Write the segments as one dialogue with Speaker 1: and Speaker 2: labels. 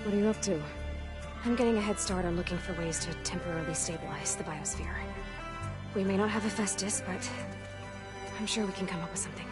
Speaker 1: What are you up to?
Speaker 2: I'm getting a head start on looking for ways to temporarily stabilize the biosphere. We may not have Hephaestus, but I'm sure we can come up with something.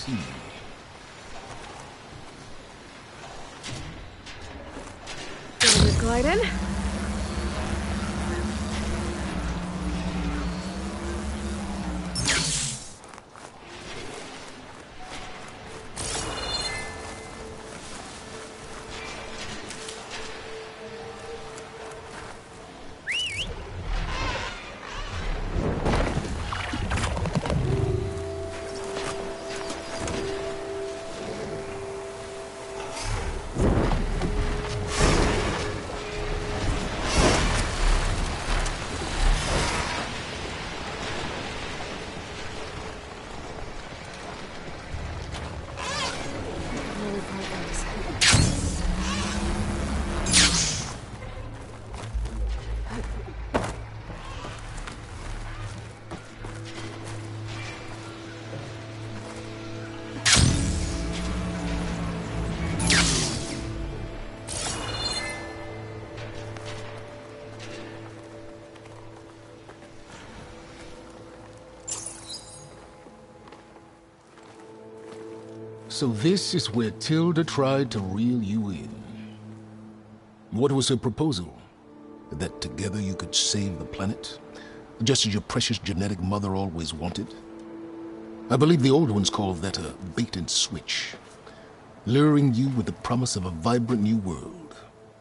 Speaker 1: see.
Speaker 2: Glide in.
Speaker 1: So this is where Tilda tried to reel you in. What was her proposal? That together you could save the planet? Just as your precious genetic mother always wanted? I believe the old ones called that a bait and switch. Luring you with the promise of a vibrant new world,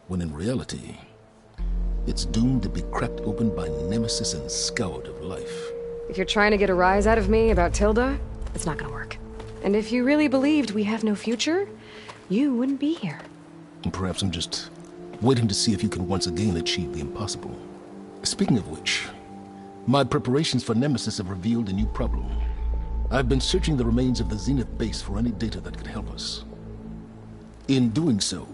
Speaker 1: when in reality, it's doomed to be cracked open by nemesis and scoured of life.
Speaker 2: If you're trying to get a rise out of me about Tilda, it's not gonna work. And if you really believed we have no future, you wouldn't be here.
Speaker 1: And perhaps I'm just waiting to see if you can once again achieve the impossible. Speaking of which, my preparations for Nemesis have revealed a new problem. I've been searching the remains of the Zenith base for any data that could help us. In doing so,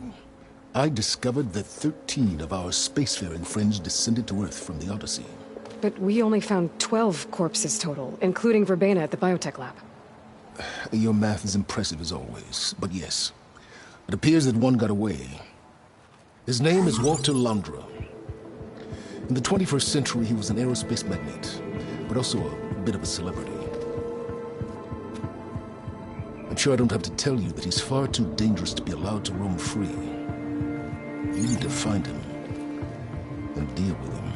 Speaker 1: I discovered that 13 of our spacefaring friends descended to Earth from the Odyssey.
Speaker 2: But we only found 12 corpses total, including Verbena at the biotech lab.
Speaker 1: Your math is impressive as always, but yes, it appears that one got away. His name is Walter Londra. In the 21st century, he was an aerospace magnate, but also a bit of a celebrity. I'm sure I don't have to tell you that he's far too dangerous to be allowed to roam free. You need to find him and deal with him.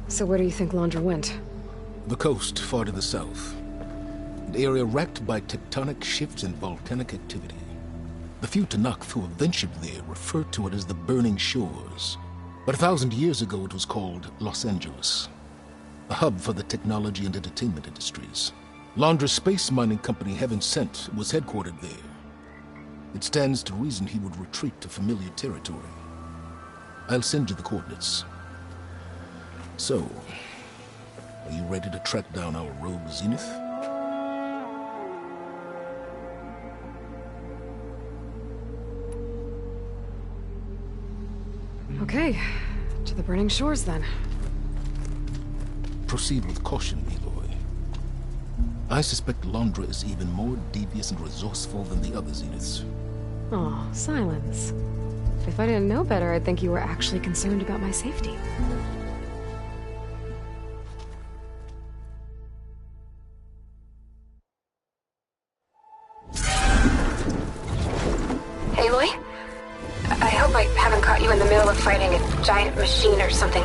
Speaker 2: So where do you think Londra went?
Speaker 1: The coast, far to the south. An area racked by tectonic shifts and volcanic activity. The few Tanakh who have ventured there refer to it as the Burning Shores. But 1,000 years ago it was called Los Angeles, a hub for the technology and entertainment industries. Londra's space mining company, Heaven Sent, was headquartered there. It stands to reason he would retreat to familiar territory. I'll send you the coordinates. So, are you ready to track down our rogue Zenith?
Speaker 2: Okay, to the Burning Shores then.
Speaker 1: Proceed with caution, Aloy. I suspect Londra is even more devious and resourceful than the other Zeniths.
Speaker 2: Oh, silence. If I didn't know better, I'd think you were actually concerned about my safety.
Speaker 3: Aloy? I hope I haven't caught you in the middle of fighting a giant machine or something.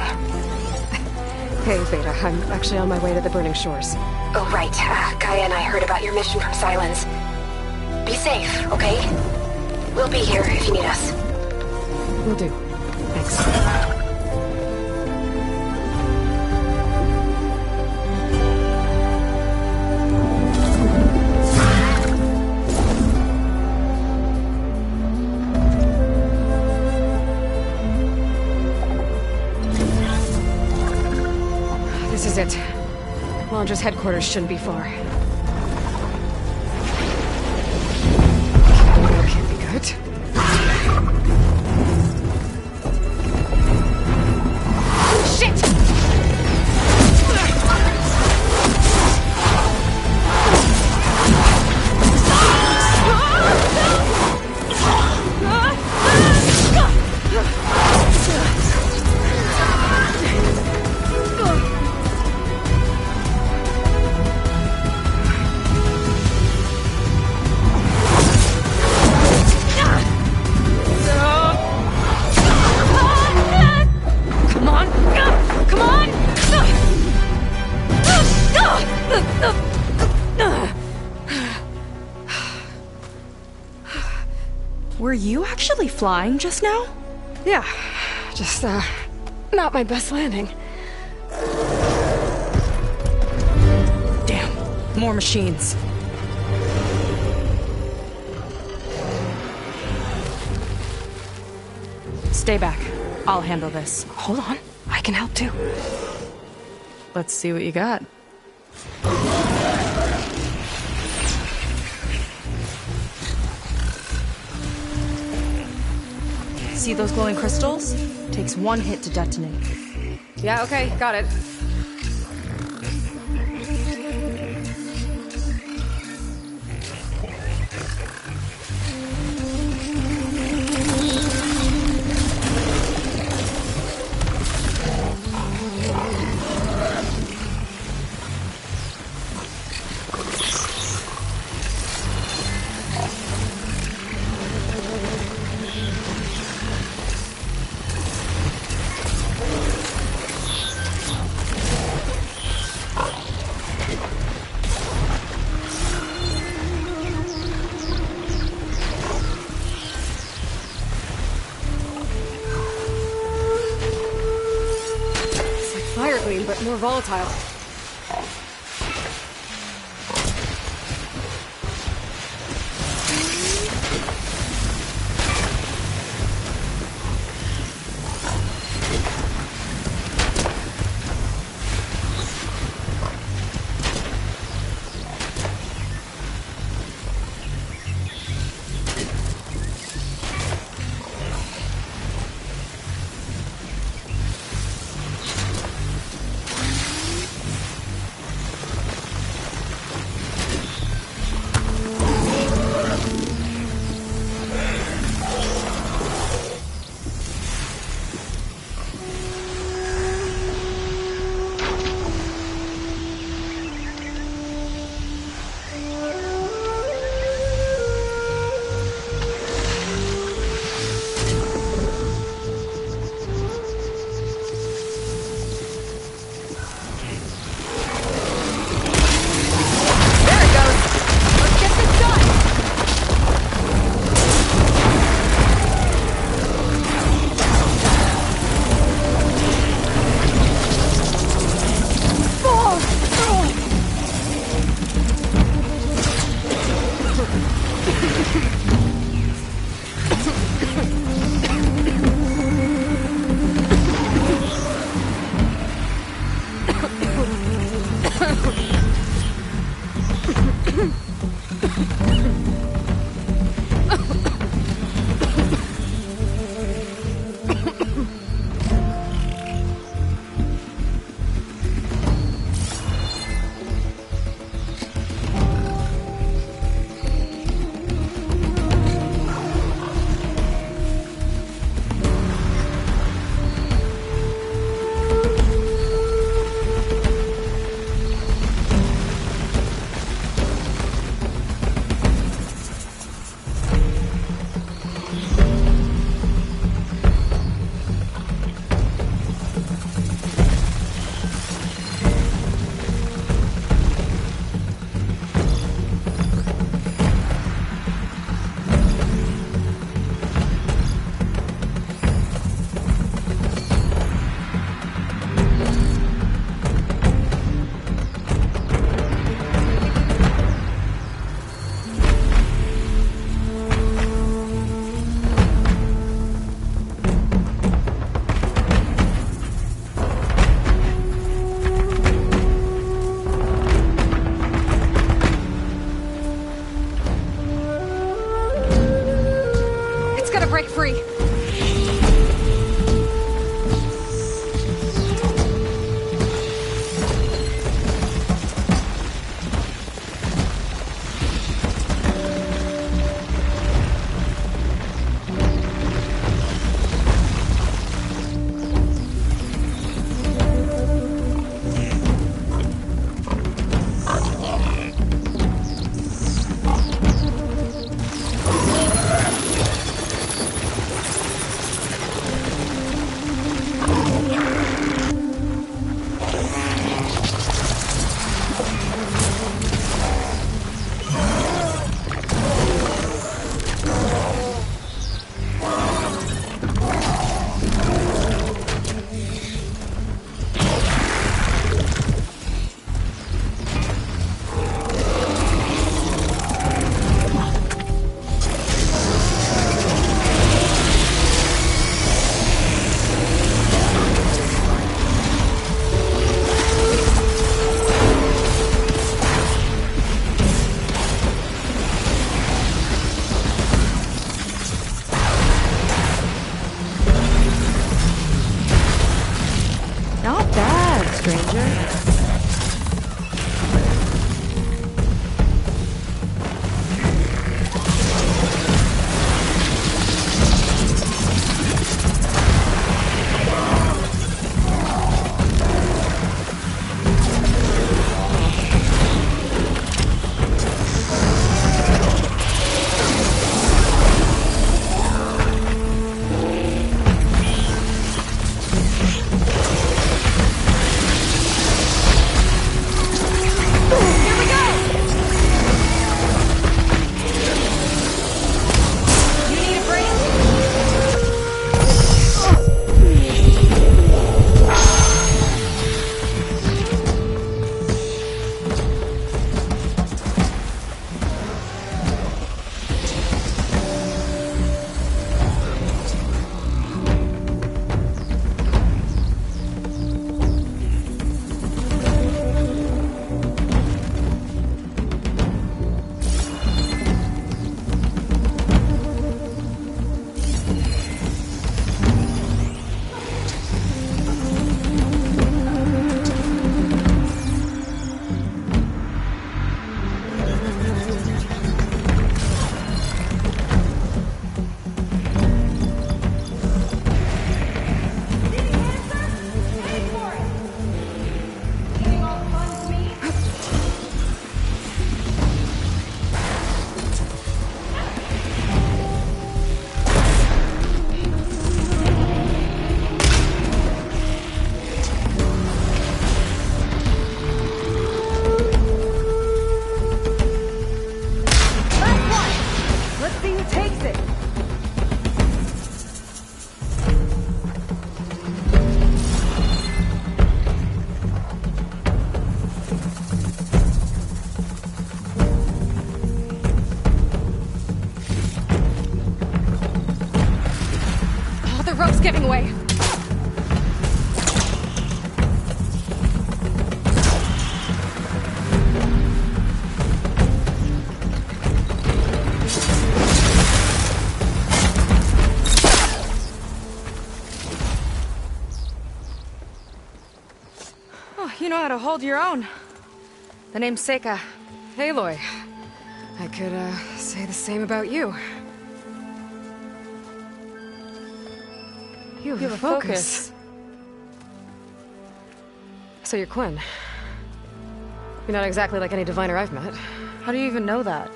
Speaker 2: Hey, Beta, I'm actually on my way to the Burning Shores.
Speaker 3: Oh, right. Gaia and I heard about your mission from Sylens. Be safe, okay? We'll be here if you need us.
Speaker 2: Will do. Thanks. This is it. Londra's headquarters shouldn't be far. That can't be good. Shit!
Speaker 4: actually flying just now?
Speaker 2: Yeah, just, not my best landing.
Speaker 4: Damn, more machines. Stay back. I'll handle this.
Speaker 2: Hold on, I can help too.
Speaker 4: Let's see what you got. See those glowing crystals? Takes one hit to detonate.
Speaker 2: Yeah, okay, got it. Fire gleam, but more volatile. rope's giving away.
Speaker 4: Oh, you know how to hold your own. The name's Seika.
Speaker 2: Aloy. I could, say the same about you. You have a focus. So you're Quinn. You're not exactly like any diviner I've met.
Speaker 4: How do you even know that?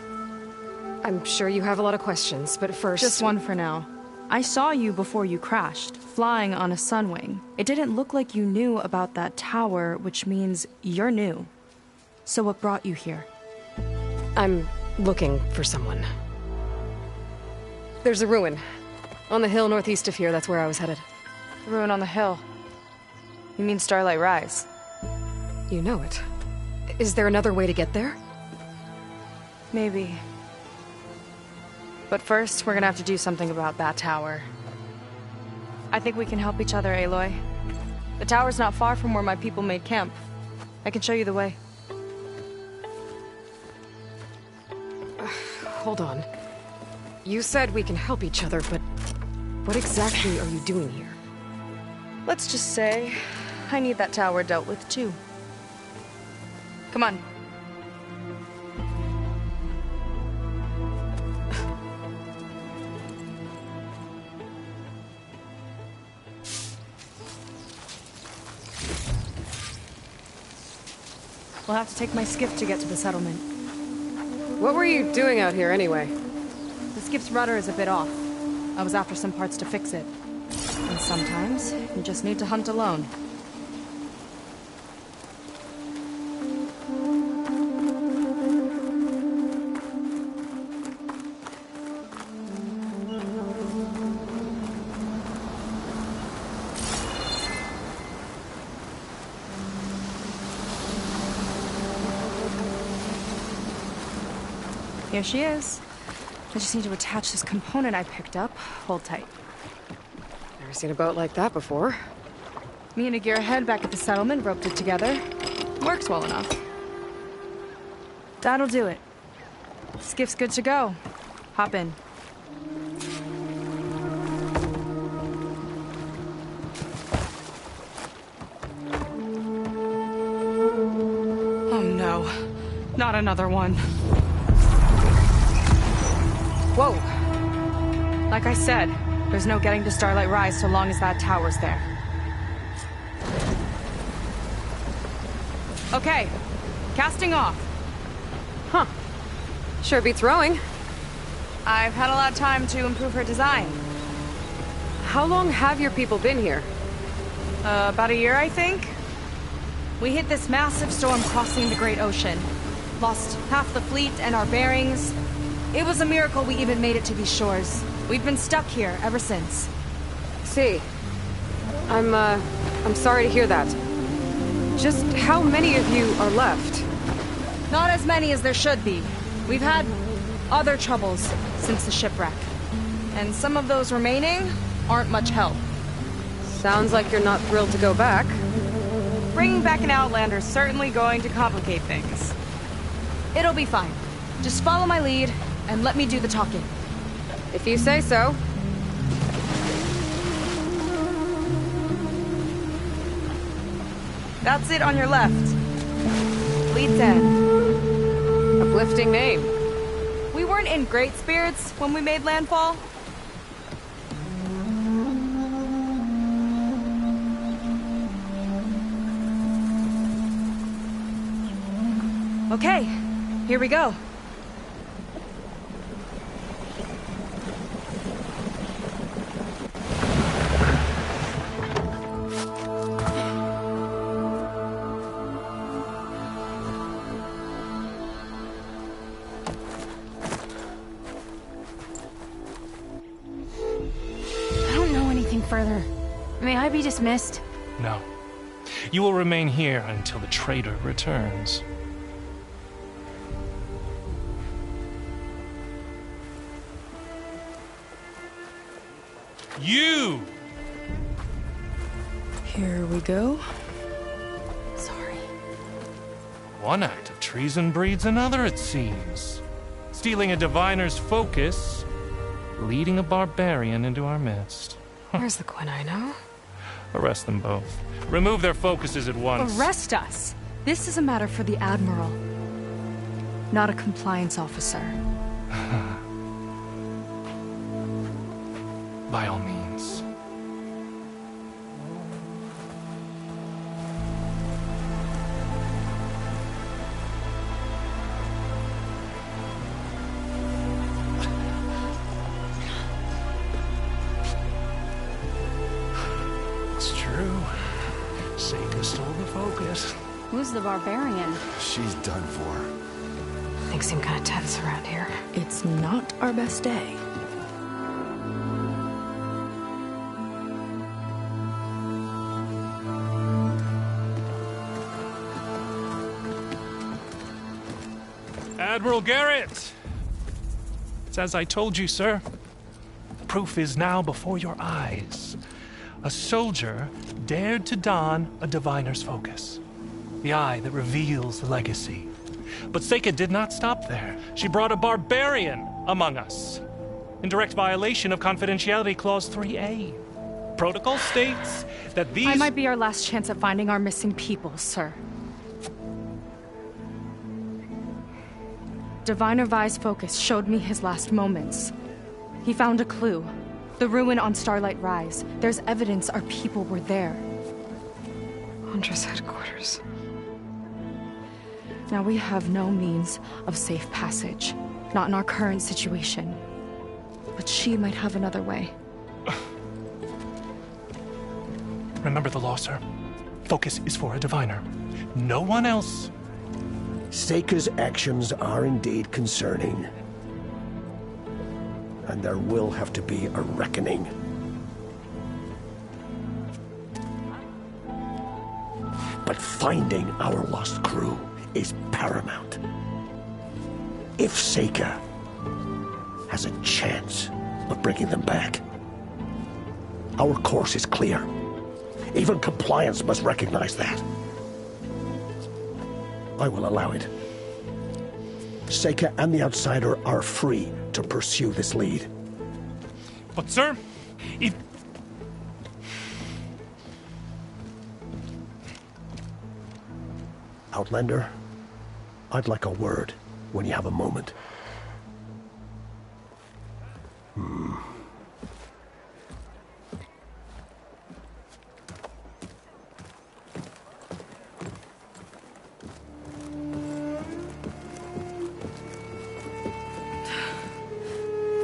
Speaker 2: I'm sure you have a lot of questions, but first...
Speaker 4: Just one for now. I saw you before you crashed, flying on a sunwing. It didn't look like you knew about that tower, which means you're new. So what brought you here?
Speaker 2: I'm looking for someone. There's a ruin. On the hill northeast of here, that's where I was headed.
Speaker 4: The ruin on the hill. You mean Starlight Rise?
Speaker 2: You know it. Is there another way to get there?
Speaker 4: Maybe. But first, we're gonna have to do something about that tower. I think we can help each other, Aloy. The tower's not far from where my people made camp. I can show you the way.
Speaker 2: Hold on. You said we can help each other, but what exactly are you doing here?
Speaker 4: Let's just say, I need that tower dealt with too. Come on. We'll have to take my skiff to get to the settlement.
Speaker 2: What were you doing out here anyway?
Speaker 4: The skiff's rudder is a bit off. I was after some parts to fix it. And sometimes, you just need to hunt alone. Here she is. I just need to attach this component I picked up. Hold tight.
Speaker 2: Never seen a boat like that before.
Speaker 4: Me and a gearhead back at the settlement roped it together. Works well enough. That'll do it. Skiff's good to go. Hop in. Oh no. Not another one. Whoa! Like I said, there's no getting to Starlight Rise so long as that tower's there. Okay, casting off.
Speaker 2: Huh. Sure beats rowing.
Speaker 4: I've had a lot of time to improve her design.
Speaker 2: How long have your people been here?
Speaker 4: About a year, I think. We hit this massive storm crossing the Great Ocean. Lost half the fleet and our bearings. It was a miracle we even made it to these shores. We've been stuck here ever since.
Speaker 2: See. I'm sorry to hear that. Just how many of you are left?
Speaker 4: Not as many as there should be. We've had other troubles since the shipwreck. And some of those remaining aren't much help.
Speaker 2: Sounds like you're not thrilled to go back.
Speaker 4: Bringing back an Outlander's certainly going to complicate things. It'll be fine. Just follow my lead and let me do the talking.
Speaker 2: If you say so.
Speaker 4: That's it on your left. Lead 10.
Speaker 2: Uplifting name.
Speaker 4: We weren't in great spirits when we made landfall. Okay, here we go.
Speaker 5: Further. May I be dismissed?
Speaker 6: No. You will remain here until the traitor returns. You!
Speaker 7: Here we go.
Speaker 5: Sorry.
Speaker 6: One act of treason breeds another, it seems. Stealing a diviner's focus, leading a barbarian into our midst.
Speaker 2: Where's the quinino?
Speaker 6: Arrest them both. Remove their focuses at once.
Speaker 4: Arrest us! This is a matter for the Admiral, not a compliance officer.
Speaker 6: By all means. It's true. Seika stole the focus.
Speaker 5: Who's the barbarian?
Speaker 8: She's done for.
Speaker 2: Things seem kind of tense around here.
Speaker 7: It's not our best day.
Speaker 6: Admiral Garrett! It's as I told you, sir. Proof is now before your eyes. A soldier dared to don a diviner's focus. The eye that reveals the legacy. But Seika did not stop there. She brought a barbarian among us. In direct violation of Confidentiality Clause 3A. Protocol states that these...
Speaker 4: I might be our last chance at finding our missing people, sir. Diviner Vi's focus showed me his last moments. He found a clue. The ruin on Starlight Rise. There's evidence our people were there.
Speaker 2: Huntress headquarters.
Speaker 4: Now we have no means of safe passage. Not in our current situation. But she might have another way.
Speaker 6: Remember the law, sir. Focus is for a diviner. No one else.
Speaker 9: Seika's actions are indeed concerning. And there will have to be a reckoning. But finding our lost crew is paramount. If Seika has a chance of bringing them back, our course is clear. Even compliance must recognize that. I will allow it. Seika and the Outsider are free to pursue this lead.
Speaker 6: But, sir, if...
Speaker 9: Outlander, I'd like a word when you have a moment.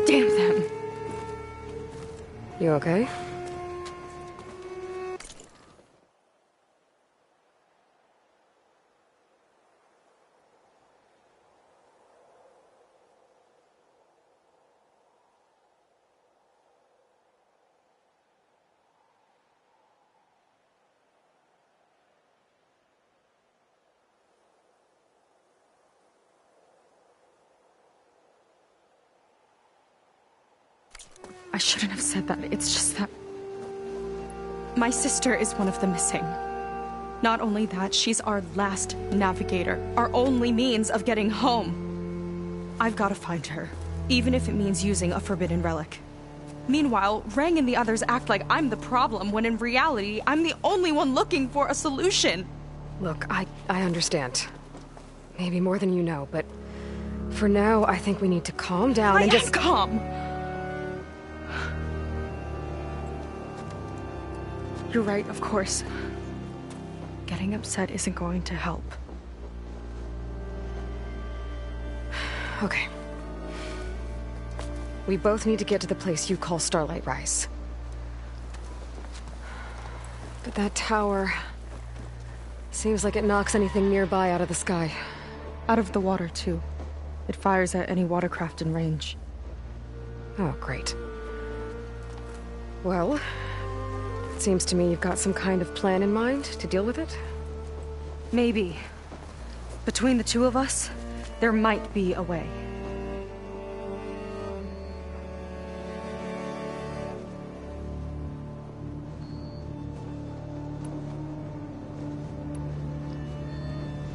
Speaker 4: Damn them.
Speaker 2: You okay?
Speaker 4: I shouldn't have said that. It's just that... my sister is one of the missing. Not only that, she's our last navigator. Our only means of getting home. I've got to find her. Even if it means using a forbidden relic. Meanwhile, Rang and the others act like I'm the problem, when in reality, I'm the only one looking for a solution.
Speaker 2: Look, I understand. Maybe more than you know, but... for now, I think we need to calm down and just...
Speaker 4: calm! You're right, of course. Getting upset isn't going to help.
Speaker 2: Okay. We both need to get to the place you call Starlight Rise. But that tower... seems like it knocks anything nearby out of the sky.
Speaker 4: Out of the water, too. It fires at any watercraft in range.
Speaker 2: Oh, great. Well... it seems to me you've got some kind of plan in mind to deal with it?
Speaker 4: Maybe. Between the two of us, there might be a way.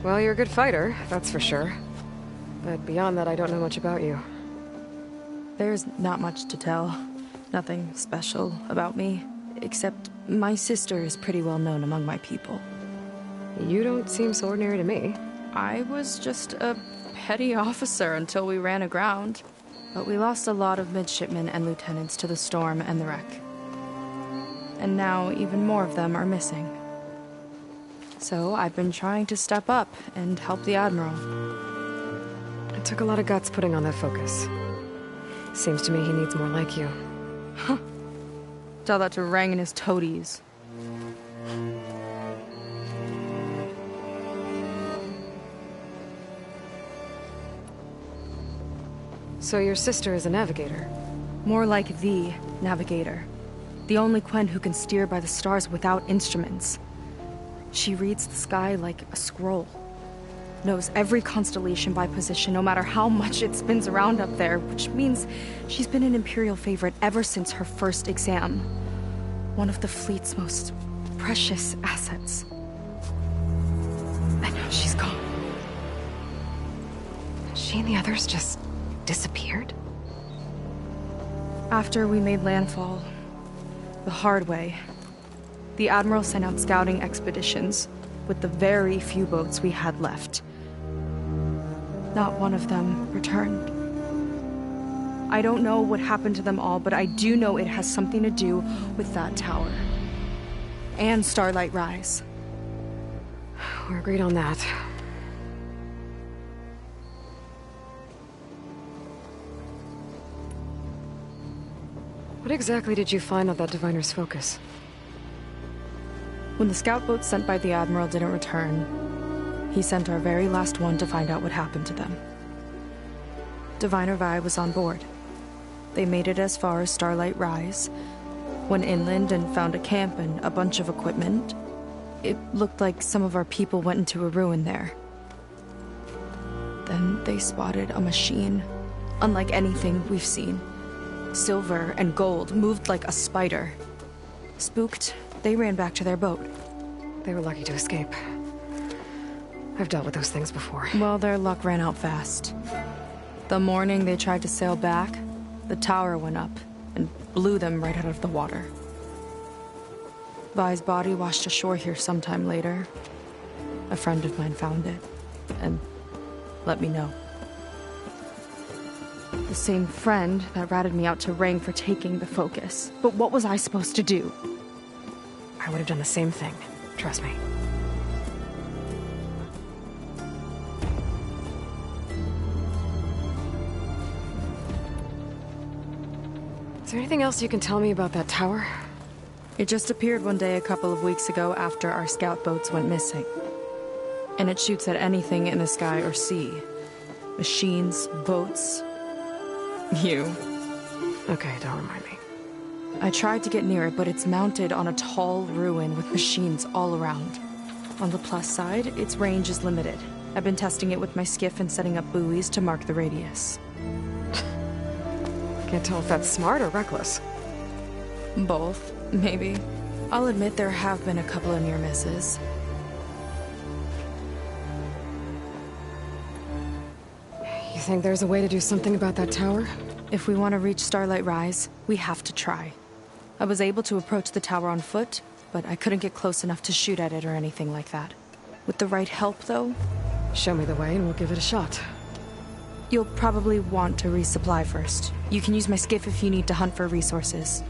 Speaker 2: Well, you're a good fighter, that's for sure. But beyond that, I don't know much about you.
Speaker 7: There's not much to tell. Nothing special about me. Except my sister is pretty well known among my people.
Speaker 2: You don't seem so ordinary to me.
Speaker 7: I was just a petty officer until we ran aground. But we lost a lot of midshipmen and lieutenants to the storm and the wreck. And now even more of them are missing. So I've been trying to step up and help the Admiral.
Speaker 2: It took a lot of guts putting on that focus. Seems to me he needs more like you.
Speaker 7: Huh. Tell that to Rang and his toadies.
Speaker 2: So your sister is a navigator?
Speaker 7: More like the navigator. The only Quen who can steer by the stars without instruments. She reads the sky like a scroll. Knows every constellation by position, no matter how much it spins around up there, which means she's been an Imperial favorite ever since her first exam. One of the fleet's most precious assets. And now she's gone.
Speaker 2: She and the others just disappeared?
Speaker 7: After we made landfall, the hard way, the Admiral sent out scouting expeditions with the very few boats we had left. Not one of them returned. I don't know what happened to them all, but I do know it has something to do with that tower. And Starlight Rise.
Speaker 2: We're agreed on that. What exactly did you find on that Diviner's focus?
Speaker 7: When the scout boats sent by the Admiral didn't return, he sent our very last one to find out what happened to them. Diviner Vi was on board. They made it as far as Starlight Rise, went inland and found a camp and a bunch of equipment. It looked like some of our people went into a ruin there. Then they spotted a machine, unlike anything we've seen. Silver and gold, moved like a spider. Spooked, they ran back to their boat.
Speaker 2: They were lucky to escape. I've dealt with those things before.
Speaker 7: Well, their luck ran out fast. The morning they tried to sail back, the tower went up and blew them right out of the water. Vi's body washed ashore here sometime later. A friend of mine found it and let me know. The same friend that ratted me out to Rang for taking the focus. But what was I supposed to do?
Speaker 2: I would have done the same thing. Trust me. Is there anything else you can tell me about that tower?
Speaker 7: It just appeared one day a couple of weeks ago after our scout boats went missing. And it shoots at anything in the sky or sea. Machines, boats. You.
Speaker 2: Okay, don't remind me.
Speaker 7: I tried to get near it, but it's mounted on a tall ruin with machines all around. On the plus side, its range is limited. I've been testing it with my skiff and setting up buoys to mark the radius.
Speaker 2: Can't tell if that's smart or reckless.
Speaker 7: Both, maybe. I'll admit there have been a couple of near misses.
Speaker 2: You think there's a way to do something about that tower?
Speaker 7: If we want to reach Starlight Rise, we have to try. I was able to approach the tower on foot, but I couldn't get close enough to shoot at it or anything like that. With the right help, though...
Speaker 2: Show me the way and we'll give it a shot.
Speaker 7: You'll probably want to resupply first. You can use my skiff if you need to hunt for resources.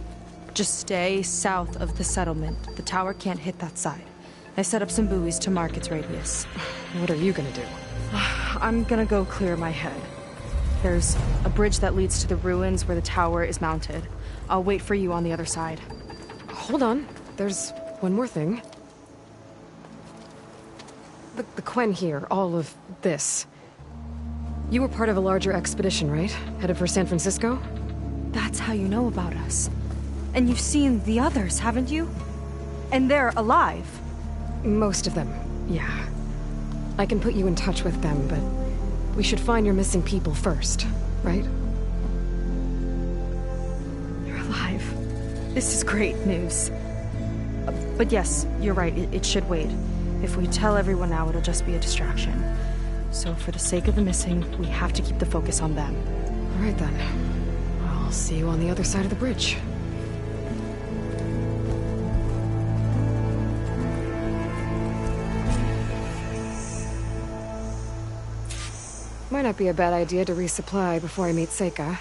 Speaker 7: Just stay south of the settlement. The tower can't hit that side. I set up some buoys to mark its radius.
Speaker 2: What are you gonna do?
Speaker 7: I'm gonna go clear my head. There's a bridge that leads to the ruins where the tower is mounted. I'll wait for you on the other side.
Speaker 2: Hold on. There's one more thing. The Quen here, all of this. You were part of a larger expedition, right? Headed for San Francisco?
Speaker 7: That's how you know about us. And you've seen the others, haven't you? And they're alive.
Speaker 2: Most of them, yeah. I can put you in touch with them, but we should find your missing people first, right?
Speaker 7: You're alive. This is great news. But yes, you're right, it should wait. If we tell everyone now, it'll just be a distraction. So for the sake of the missing, we have to keep the focus on them.
Speaker 2: All right then. I'll see you on the other side of the bridge. Might not be a bad idea to resupply before I meet Seika.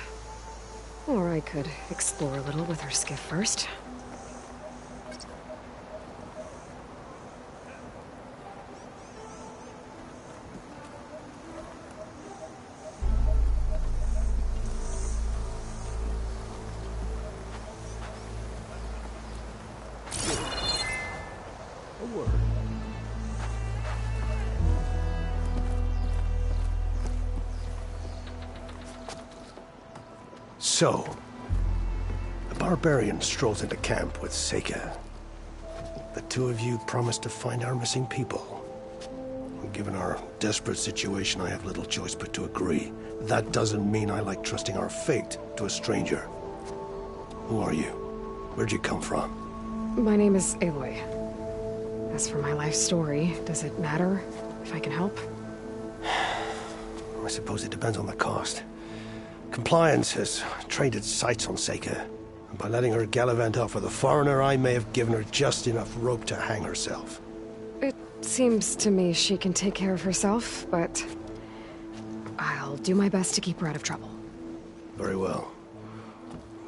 Speaker 2: Or I could explore a little with her skiff first.
Speaker 9: So, a barbarian strolls into camp with Seika. The two of you promised to find our missing people. Given our desperate situation, I have little choice but to agree. That doesn't mean I like trusting our fate to a stranger. Who are you? Where'd you come from?
Speaker 2: My name is Aloy. As for my life story, does it matter if I can help?
Speaker 9: I suppose it depends on the cost. Compliance has trained its sights on Seika, and by letting her gallivant off with a foreigner, I may have given her just enough rope to hang herself.
Speaker 2: It seems to me she can take care of herself, but I'll do my best to keep her out of trouble.
Speaker 9: Very well.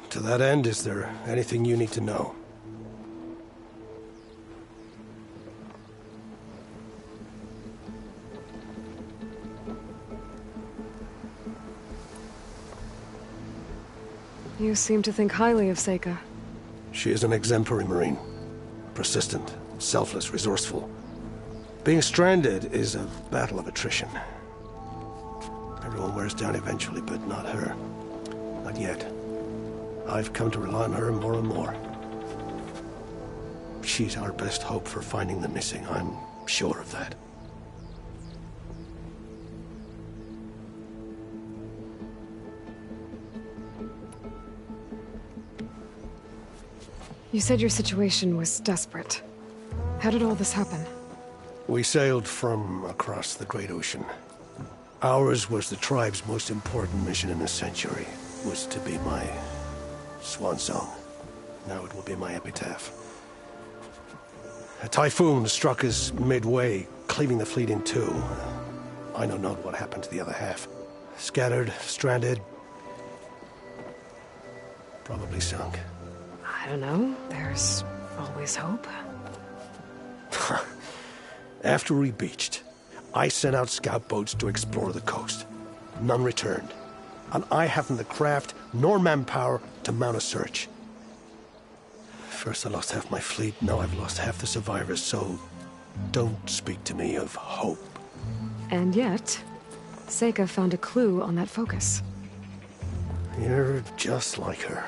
Speaker 9: To that end, is there anything you need to know?
Speaker 2: You seem to think highly of Seika.
Speaker 9: She is an exemplary Marine. Persistent, selfless, resourceful. Being stranded is a battle of attrition. Everyone wears down eventually, but not her. Not yet. I've come to rely on her more and more. She's our best hope for finding the missing, I'm sure of that.
Speaker 2: You said your situation was desperate. How did all this happen?
Speaker 9: We sailed from across the Great Ocean. Ours was the tribe's most important mission in a century. It was to be my swan song. Now it will be my epitaph. A typhoon struck us midway, cleaving the fleet in two. I know not what happened to the other half. Scattered, stranded, probably sunk.
Speaker 2: I don't know. There's always hope.
Speaker 9: After we beached, I sent out scout boats to explore the coast. None returned. And I haven't the craft nor manpower to mount a search. First I lost half my fleet, now I've lost half the survivors, so don't speak to me of hope.
Speaker 2: And yet, Seika found a clue on that focus.
Speaker 9: You're just like her.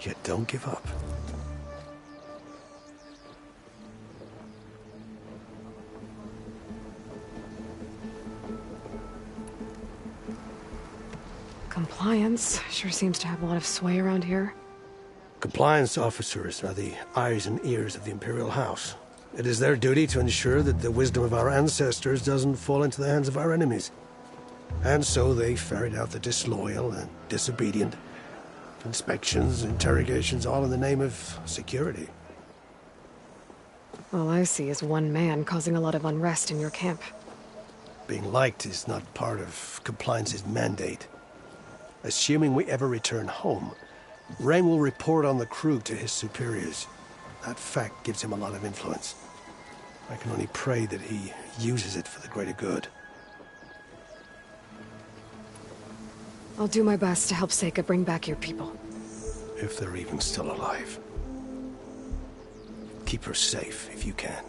Speaker 9: Yet don't give up.
Speaker 2: Compliance sure seems to have a lot of sway around here.
Speaker 9: Compliance officers are the eyes and ears of the Imperial House. It is their duty to ensure that the wisdom of our ancestors doesn't fall into the hands of our enemies. And so they ferret out the disloyal and disobedient. Inspections, interrogations, all in the name of security.
Speaker 2: All I see is one man causing a lot of unrest in your camp.
Speaker 9: Being liked is not part of Compliance's mandate. Assuming we ever return home, Rain will report on the crew to his superiors. That fact gives him a lot of influence. I can only pray that he uses it for the greater good.
Speaker 2: I'll do my best to help Seika bring back your people.
Speaker 9: If they're even still alive. Keep her safe if you can.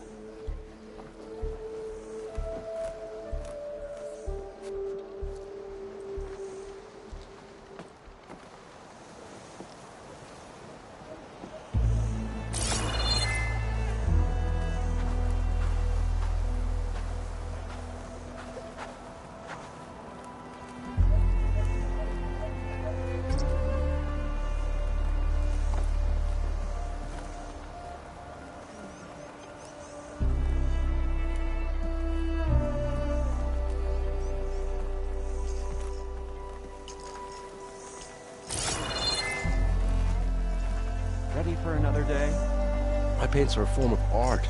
Speaker 9: My paints are a form of art.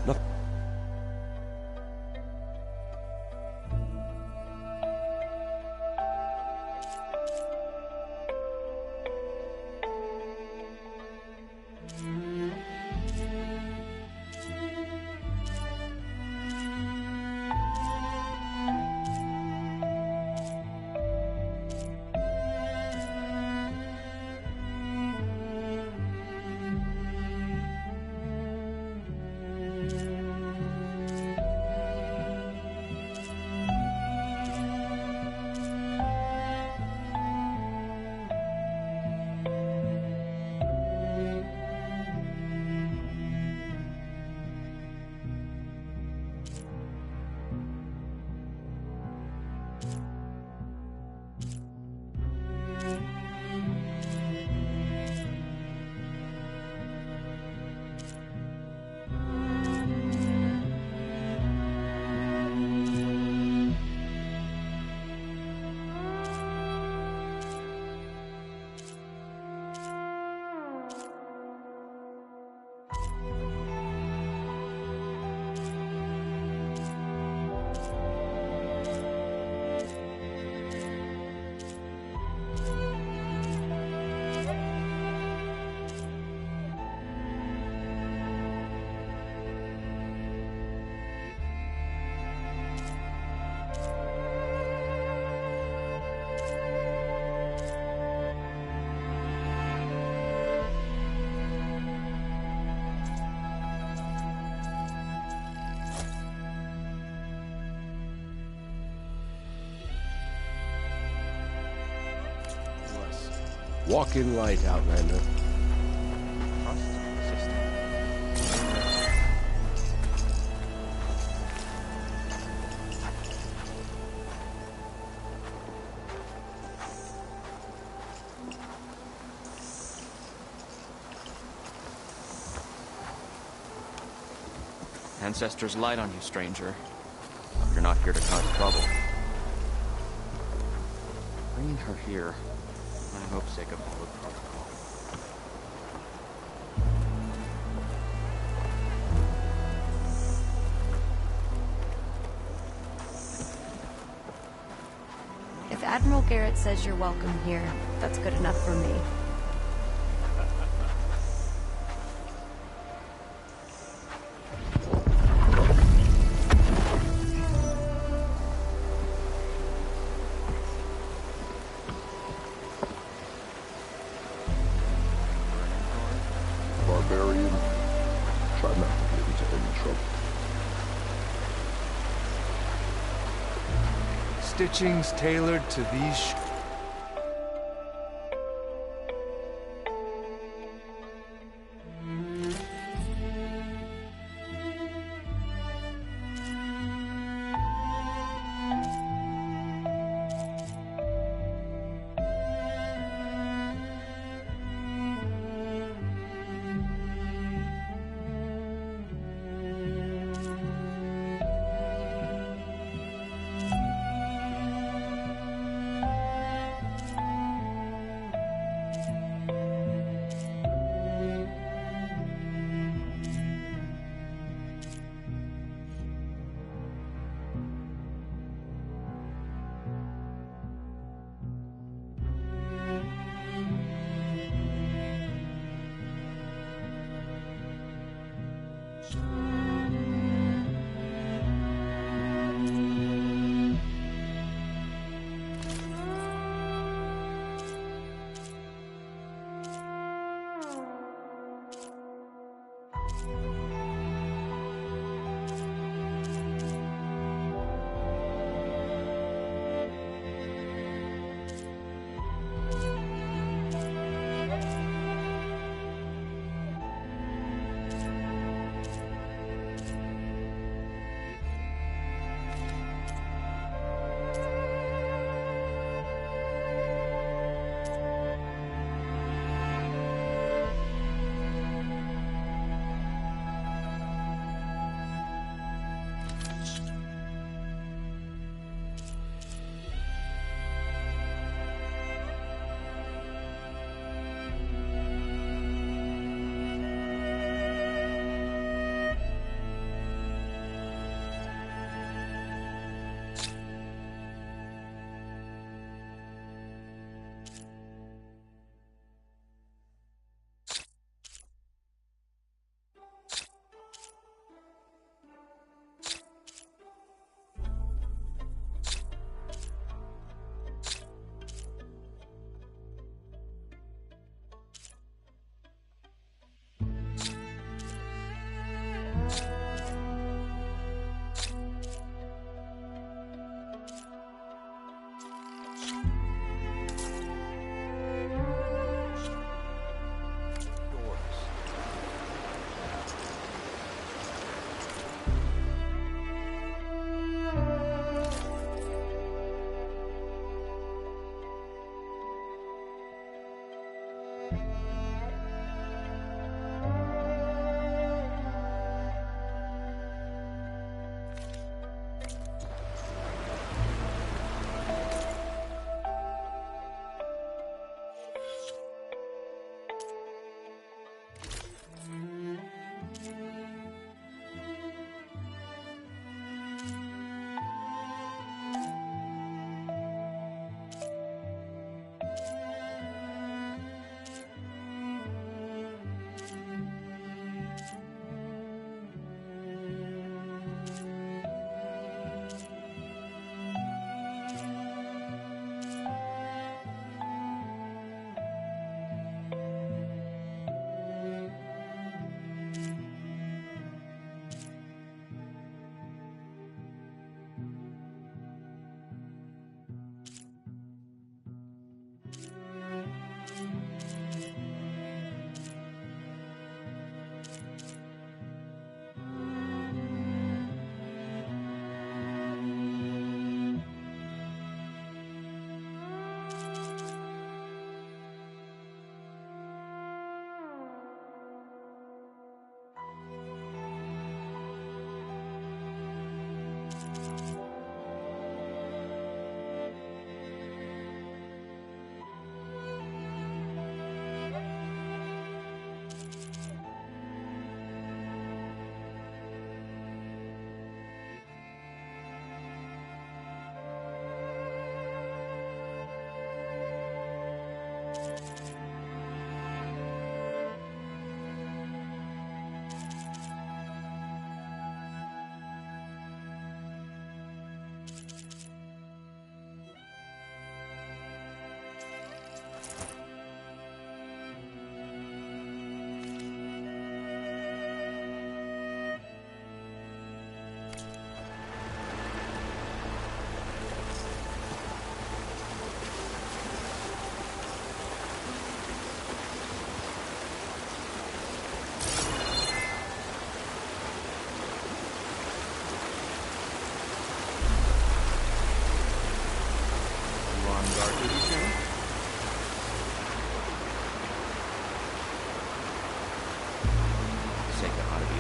Speaker 9: Not walk in light, Outlander.
Speaker 8: Ancestors light on you, stranger. You're not here to cause trouble. Bringing her here, I hope Seika followed protocol.
Speaker 5: If Admiral Garrett says you're welcome here, that's good enough for me.
Speaker 10: Barbarian, try not to get into any trouble.
Speaker 11: Stitchings tailored to these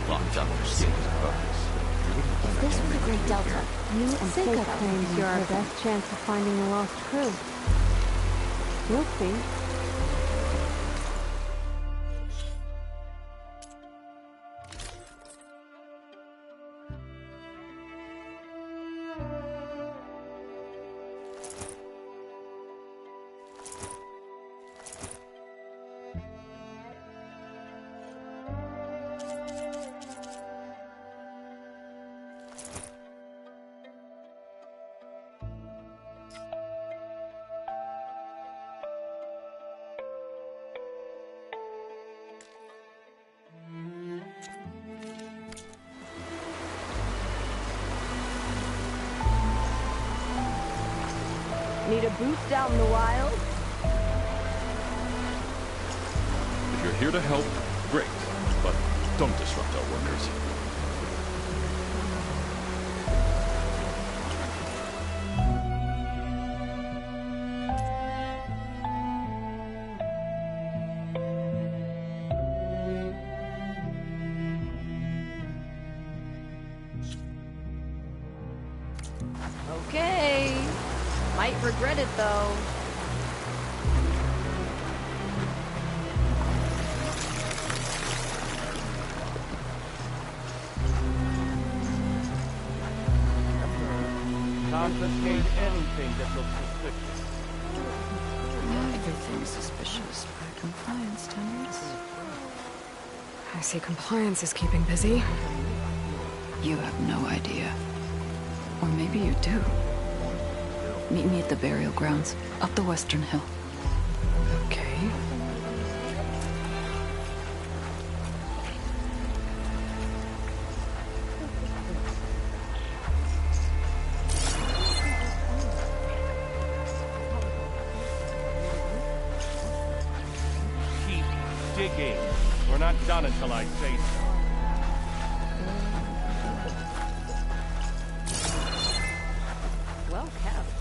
Speaker 8: locked up for state focus.
Speaker 5: If this were the Great Delta, you and
Speaker 12: Seika
Speaker 5: Seika
Speaker 12: claims you're our best chance of finding the lost crew. We'll see. Need a boost out in the wild?
Speaker 10: If you're here to help, great. But don't disrupt our workers.
Speaker 5: Okay. Might regret it though.
Speaker 11: Confiscate anything that looks suspicious.
Speaker 7: Everything's suspicious by compliance standards.
Speaker 2: I see compliance is keeping busy.
Speaker 13: You have no idea. Or maybe you do. Meet me at the burial grounds, up the western hill.
Speaker 2: Okay.
Speaker 11: Keep digging. We're not done until I say so.
Speaker 12: Well kept.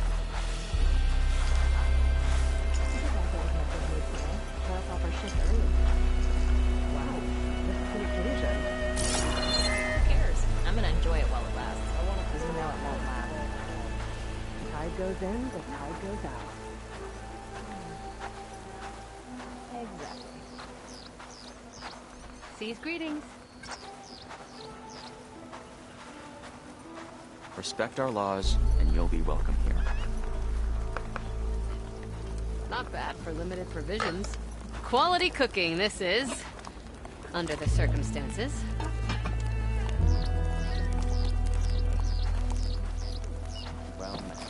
Speaker 12: Wow, this is an occasion.
Speaker 5: Who cares? I'm gonna enjoy it while it lasts.
Speaker 12: You know it won't last. The tide goes in, the tide goes out. Exactly.
Speaker 5: Sea's greetings.
Speaker 8: Respect our laws, and you'll be welcome here.
Speaker 5: Not bad for limited provisions. Quality cooking, this is. Under the circumstances.
Speaker 8: Well met.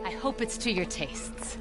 Speaker 5: I hope it's to your tastes.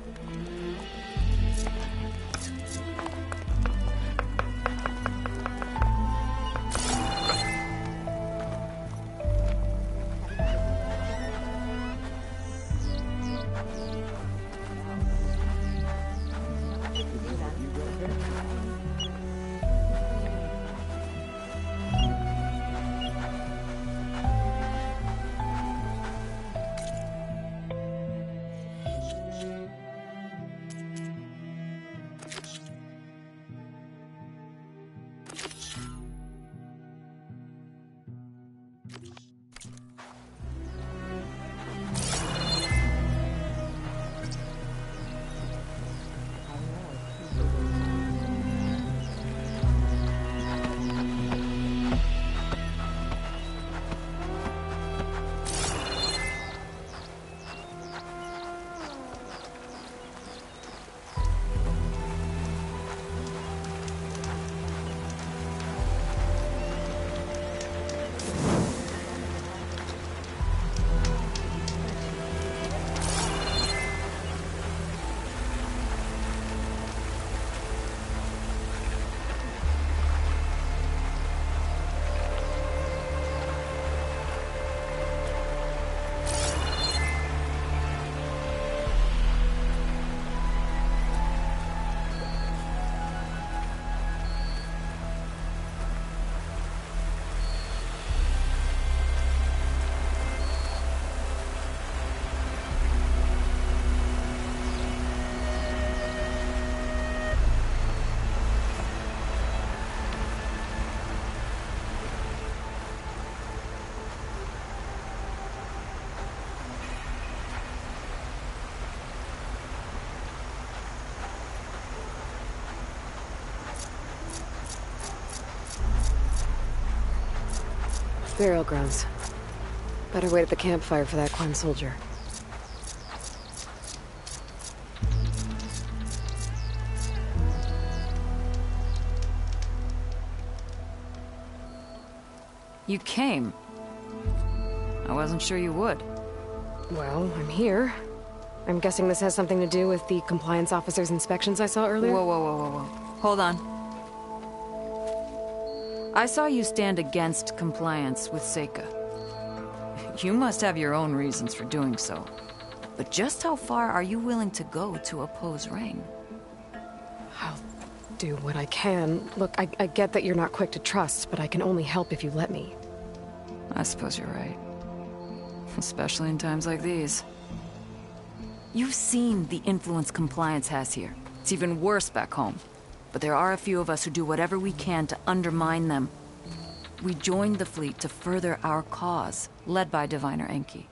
Speaker 2: Burial grounds. Better wait at the campfire for that Quen soldier.
Speaker 13: You came. I wasn't sure you would.
Speaker 2: Well, I'm here. I'm guessing this has something to do with the compliance officer's inspections I saw earlier?
Speaker 13: Whoa, whoa, whoa, whoa, whoa. Hold on. I saw you stand against compliance with Seika. You must have your own reasons for doing so. But just how far are you willing to go to oppose Rain?
Speaker 2: I'll do what I can. Look, I get that you're not quick to trust, but I can only help if you let me.
Speaker 13: I suppose you're right. Especially in times like these. You've seen the influence compliance has here. It's even worse back home. But there are a few of us who do whatever we can to undermine them. We joined the fleet to further our cause, led by Diviner Enki.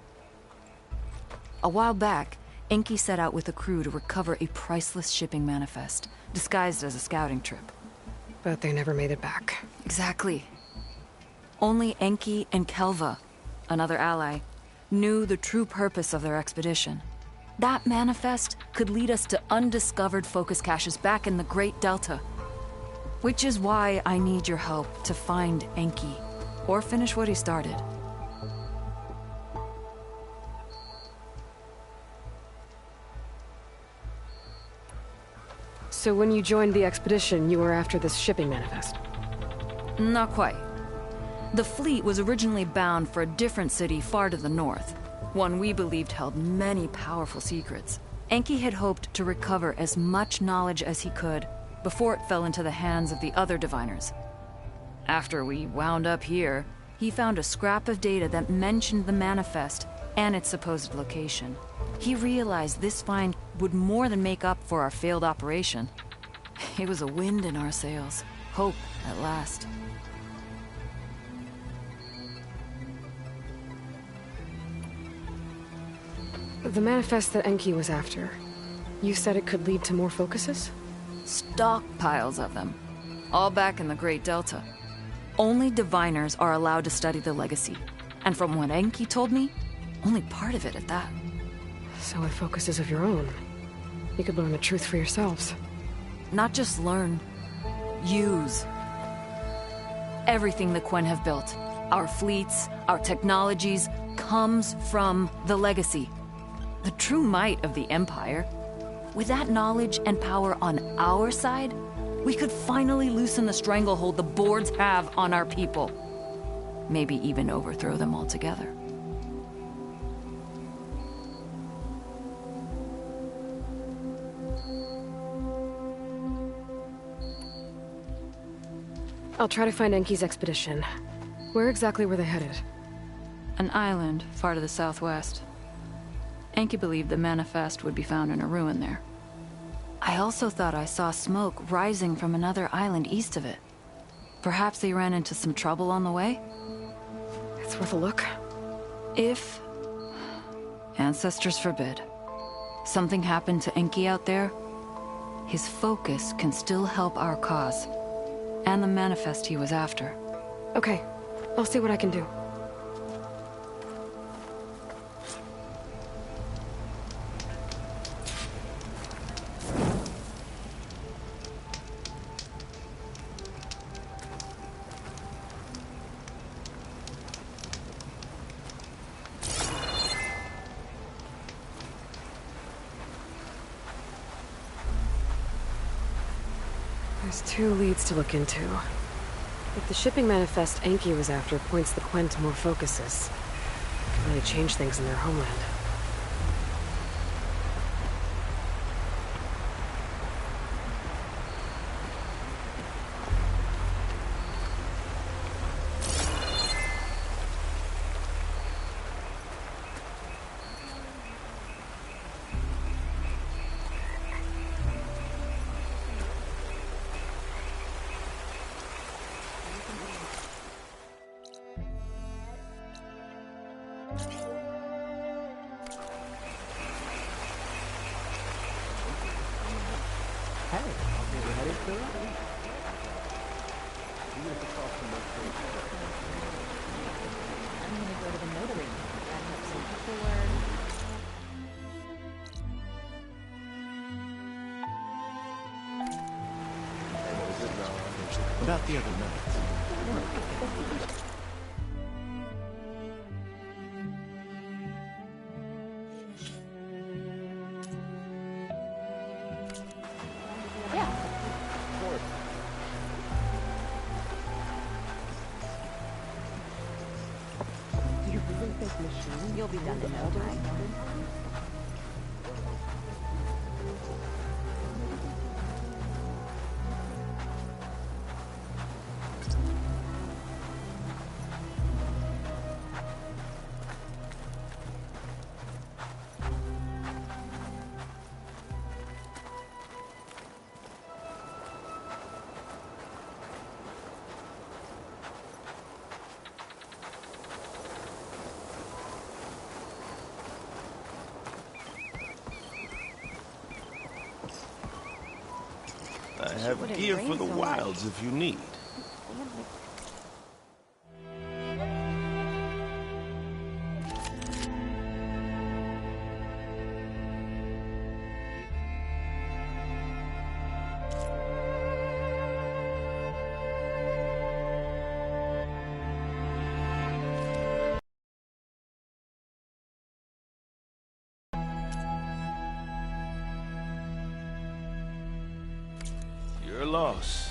Speaker 13: A while back, Enki set out with a crew to recover a priceless shipping manifest, disguised as a scouting trip.
Speaker 2: But they never made it back.
Speaker 13: Exactly. Only Enki and Kelva, another ally, knew the true purpose of their expedition. That manifest could lead us to undiscovered focus caches back in the Great Delta. Which is why I need your help to find Enki, or finish what he started.
Speaker 2: So when you joined the expedition, you were after this shipping manifest?
Speaker 13: Not quite. The fleet was originally bound for a different city far to the north, one we believed held many powerful secrets. Enki had hoped to recover as much knowledge as he could before it fell into the hands of the other diviners. After we wound up here, he found a scrap of data that mentioned the manifest and its supposed location. He realized this find would more than make up for our failed operation. It was a wind in our sails. Hope, at last.
Speaker 2: The manifest that Enki was after, you said it could lead to more focuses?
Speaker 13: Stockpiles of them. All back in the Great Delta. Only diviners are allowed to study the legacy. And from what Enki told me, only part of it at that.
Speaker 2: So with focuses of your own, you could learn the truth for yourselves.
Speaker 13: Not just learn. Use. Everything the Quen have built, our fleets, our technologies, comes from the legacy. The true might of the Empire. With that knowledge and power on our side, we could finally loosen the stranglehold the boards have on our people. Maybe even overthrow them altogether.
Speaker 2: I'll try to find Enki's expedition. Where exactly were they headed?
Speaker 13: An island far to the southwest. Enki believed the manifest would be found in a ruin there. I also thought I saw smoke rising from another island east of it. Perhaps they ran into some trouble on the way?
Speaker 2: It's worth a look.
Speaker 13: If... ancestors forbid. Something happened to Enki out there, his focus can still help our cause. And the manifest he was after.
Speaker 2: Okay, I'll see what I can do. There's 2 leads to look into. If the shipping manifest Enki was after points the Quen to more focuses, it could really change things in their homeland.
Speaker 12: I'm gonna go to the notary. Wrap up some paperwork.
Speaker 1: About the other night.
Speaker 12: Do you really think machine? You'll be done in no time.
Speaker 14: I have gear for the wilds if you need. Your loss.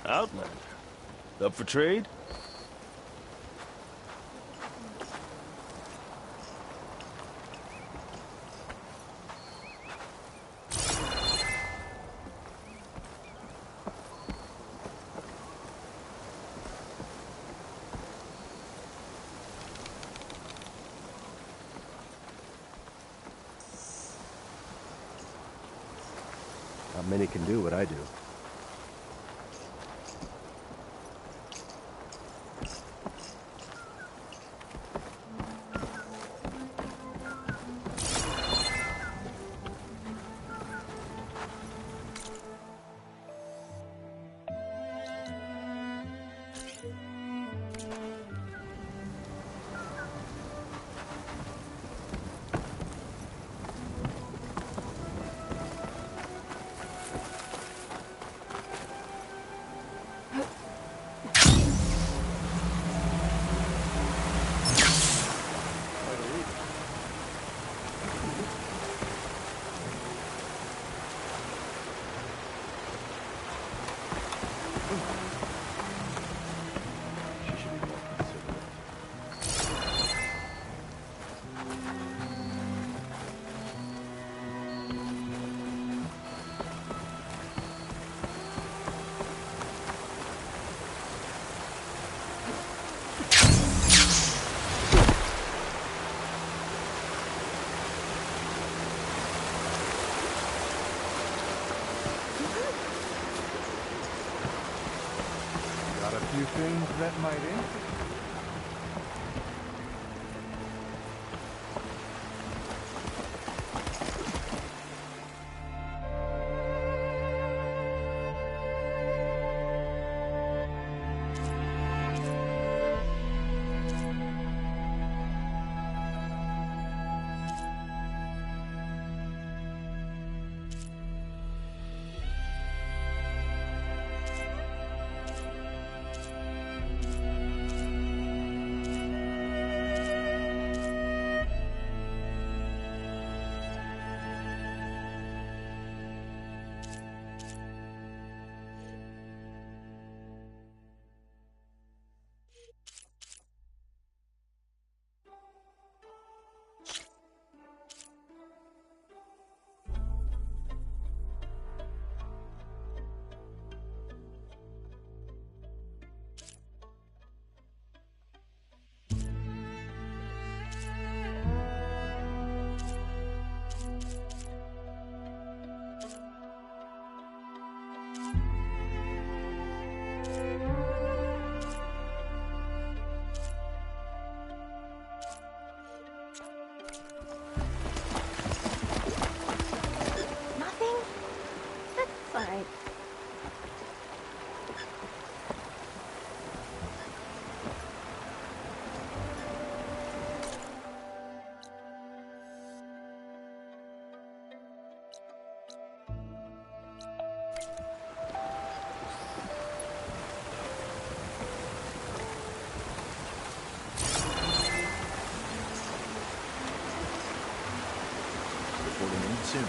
Speaker 14: Outlander. Up for trade?
Speaker 15: Not many can do what I do.
Speaker 16: Got a few things that might interest you.
Speaker 17: returning soon.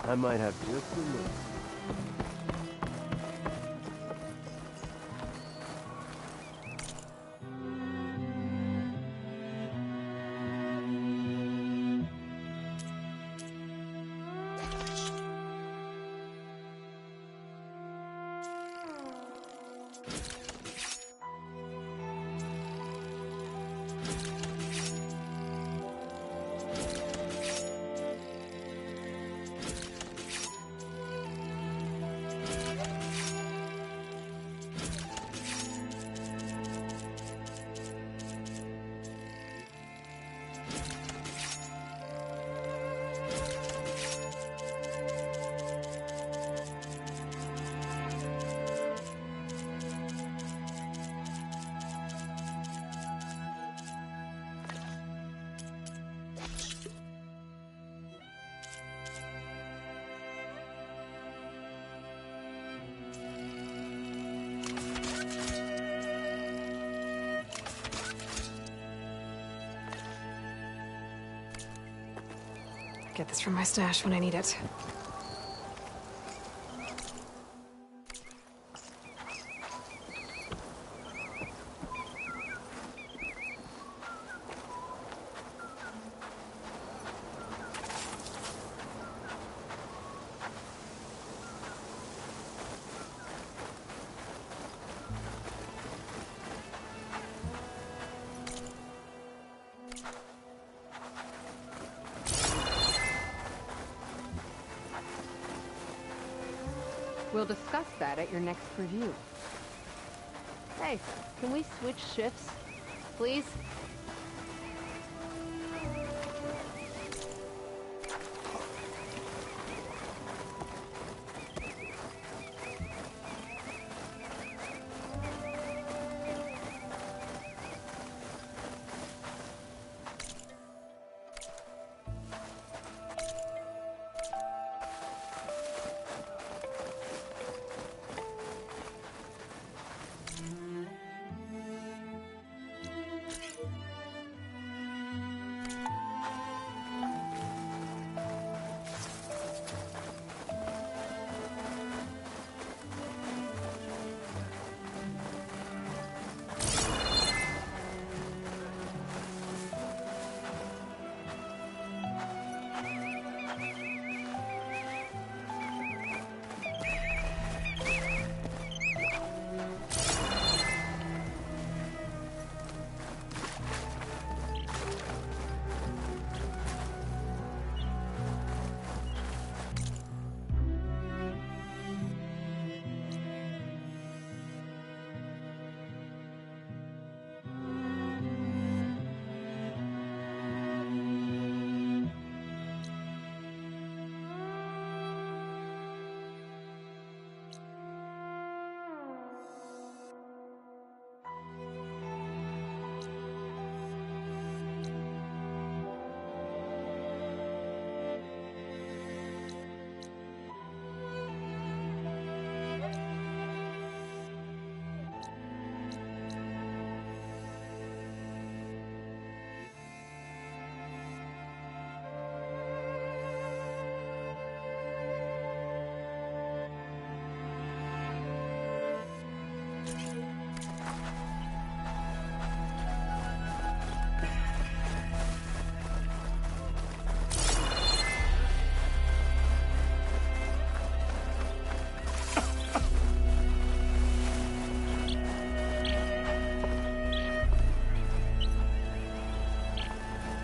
Speaker 15: I might have just a look.
Speaker 2: Get this from my stash when I need it.
Speaker 12: We'll discuss that at your next review. Hey, can we switch shifts, please?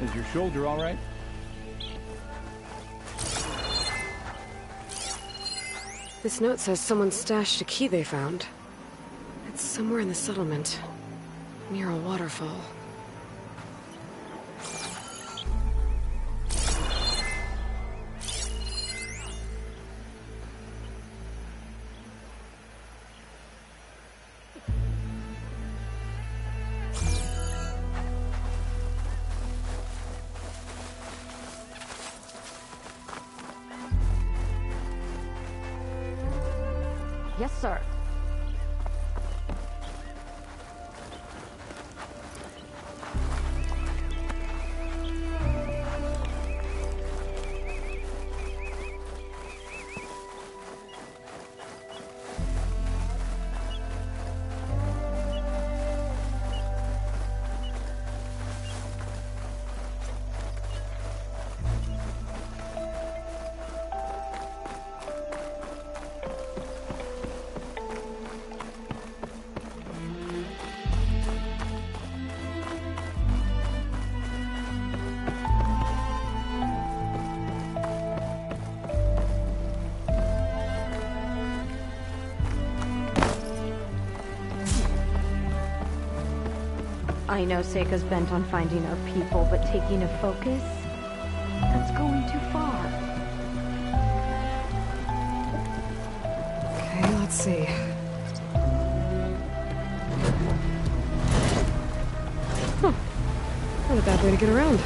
Speaker 11: Is your shoulder all right?
Speaker 2: This note says someone stashed a key they found. It's somewhere in the settlement, near a waterfall.
Speaker 7: Yes, sir.
Speaker 17: I know Seika's bent on finding our people, but taking a focus? That's going too far.
Speaker 2: Okay, let's see. Huh. Not a bad way to get around.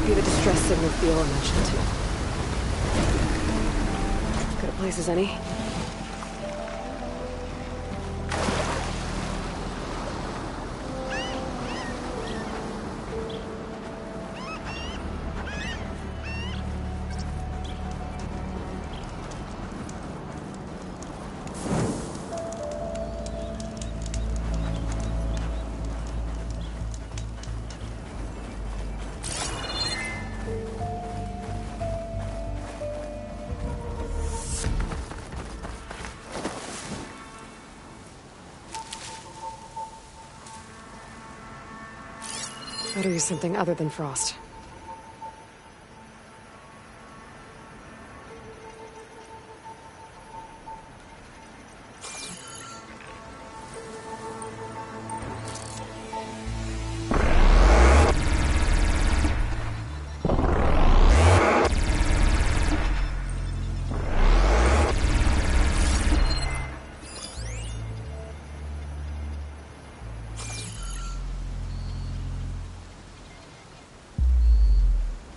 Speaker 2: Be the distress signal Fiora mentioned too. Good a place as any. Better use something other than frost.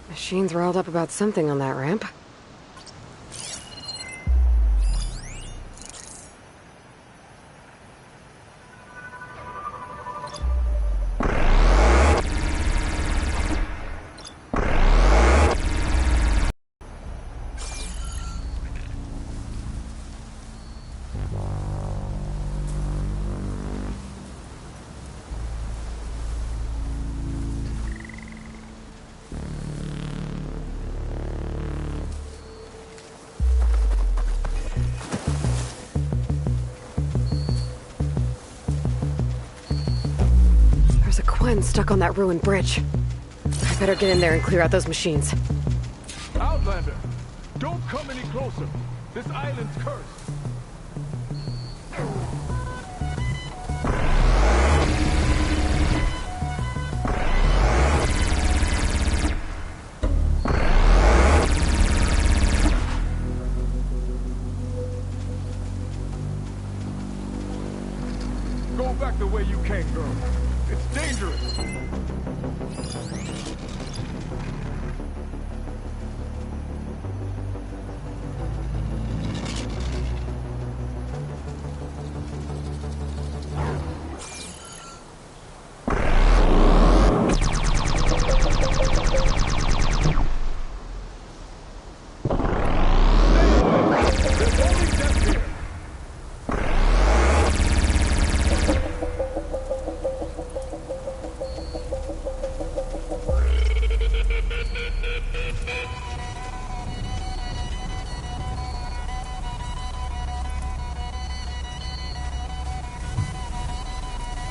Speaker 2: Machine's riled up about something on that ramp. Quen stuck on that ruined bridge. I better get in there and clear out those machines.
Speaker 16: Outlander, don't come any closer. This island's cursed. Go back the way you came, girl. It's dangerous.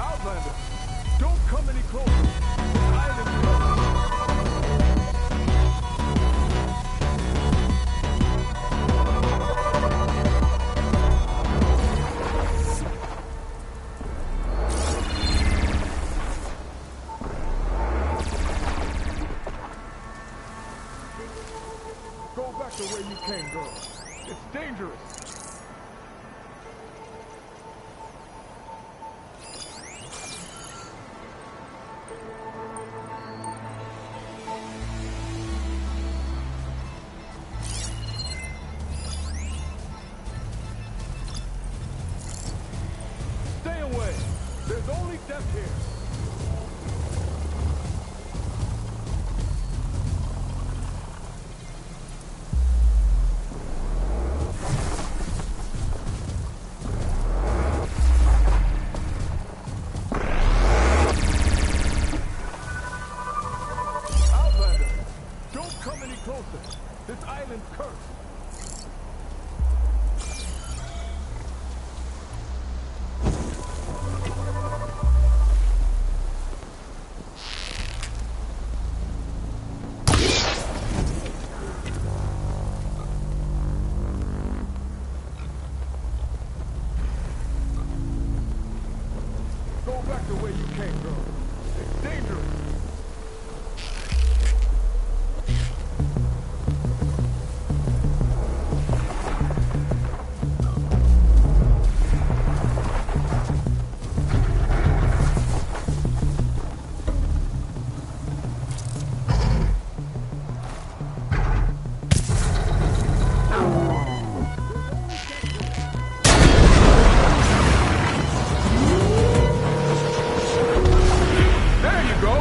Speaker 16: Outlander, don't come any closer. This island's cursed. Go back the way you came, girl. It's dangerous. Stay away. There's only death here. Outlander, don't come any closer. This island's cursed. Go back the way you came, girl. It's dangerous. There you go.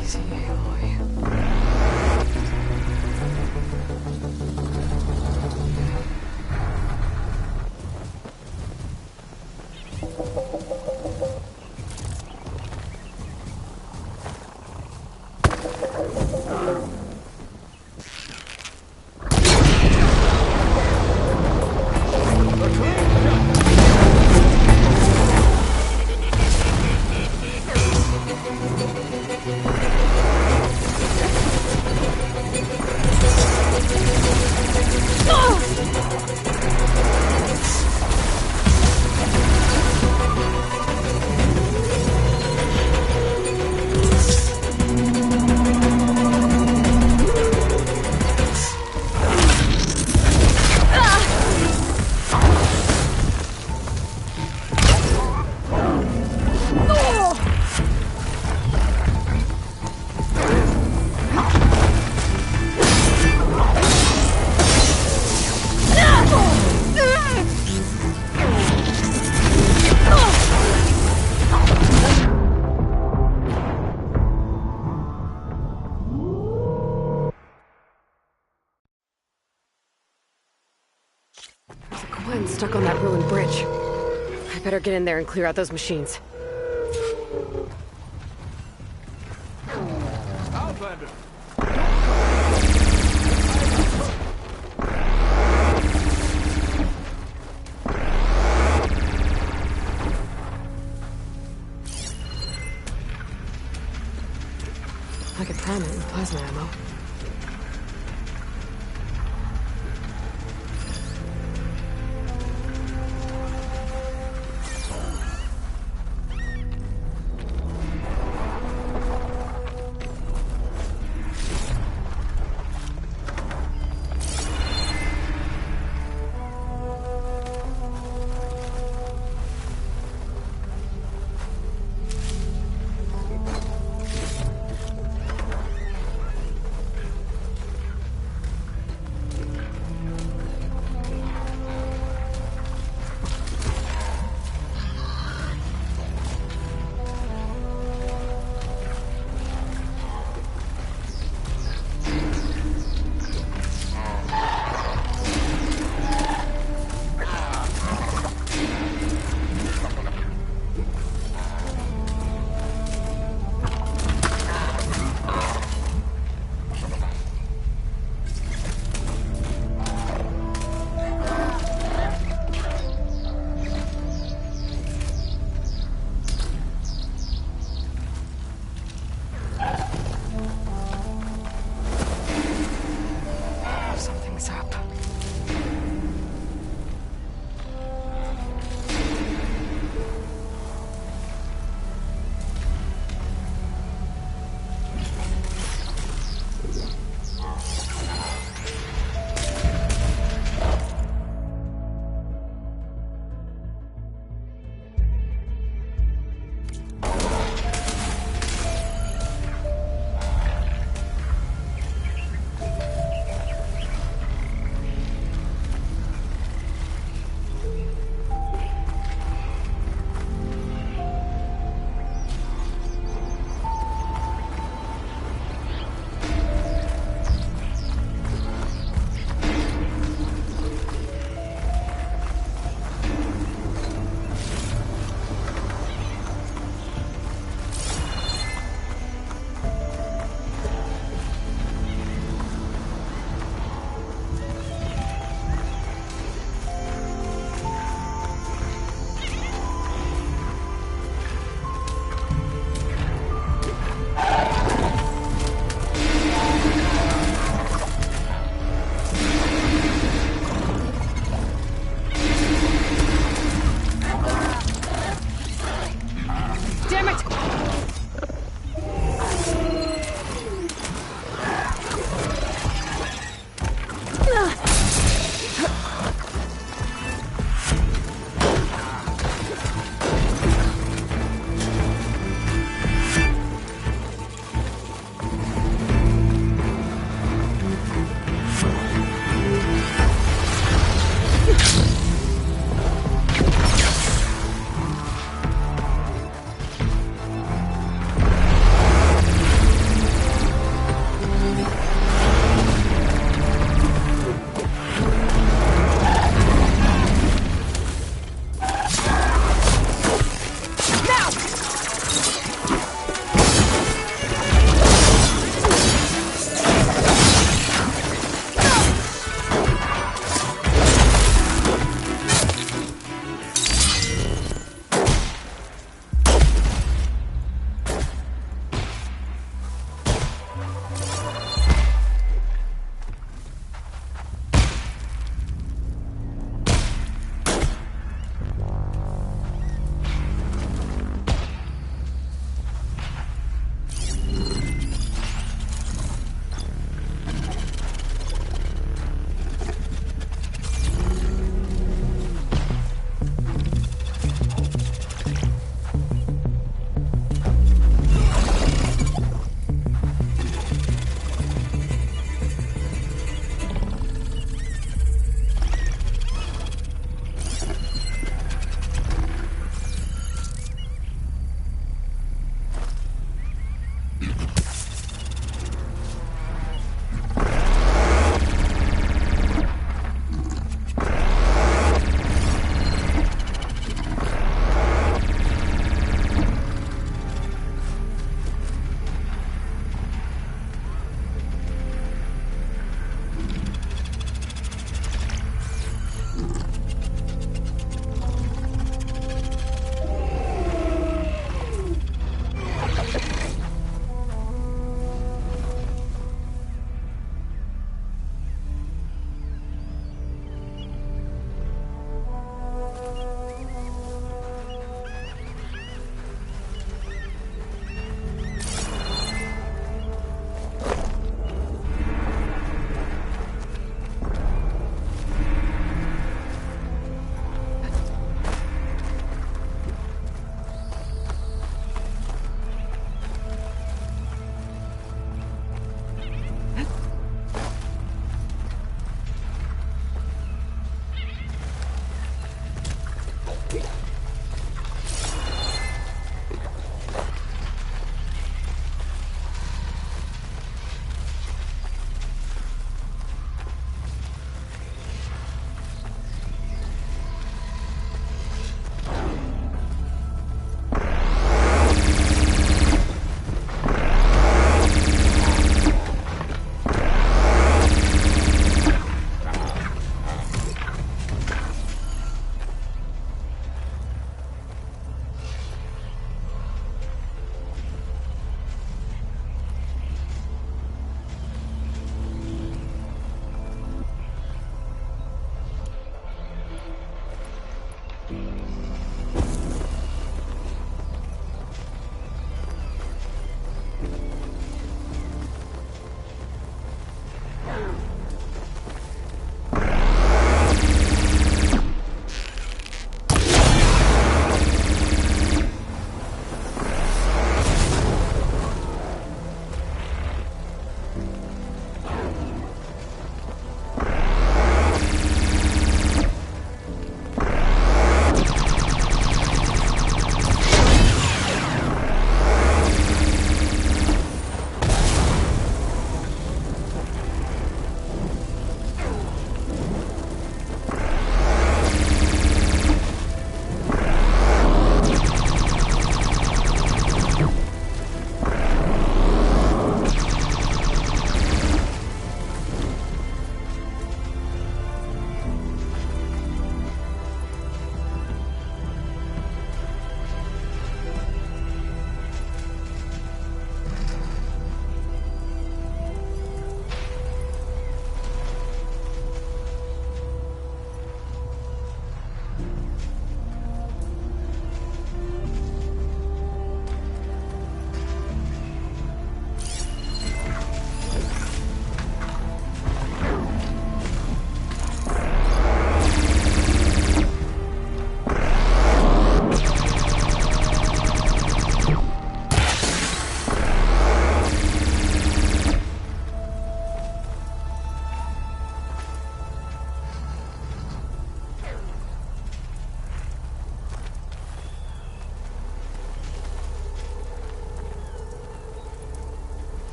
Speaker 2: Easy, Aloy. There's a Quen stuck on that ruined bridge. I better get in there and clear out those machines.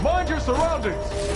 Speaker 16: Mind your surroundings!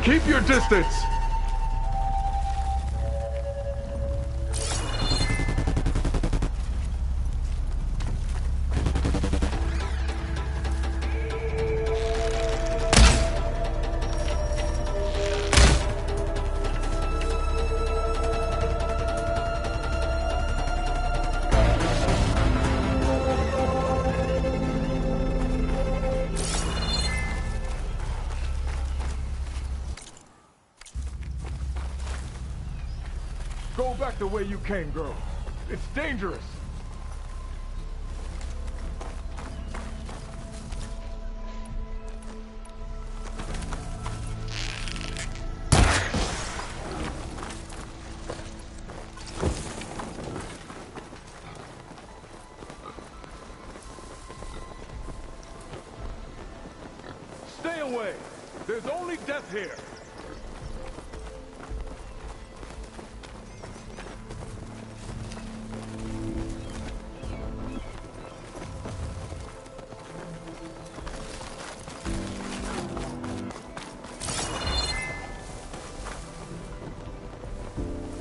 Speaker 16: Keep your distance! Go back the way you came, girl. It's dangerous. Stay away. There's only death here.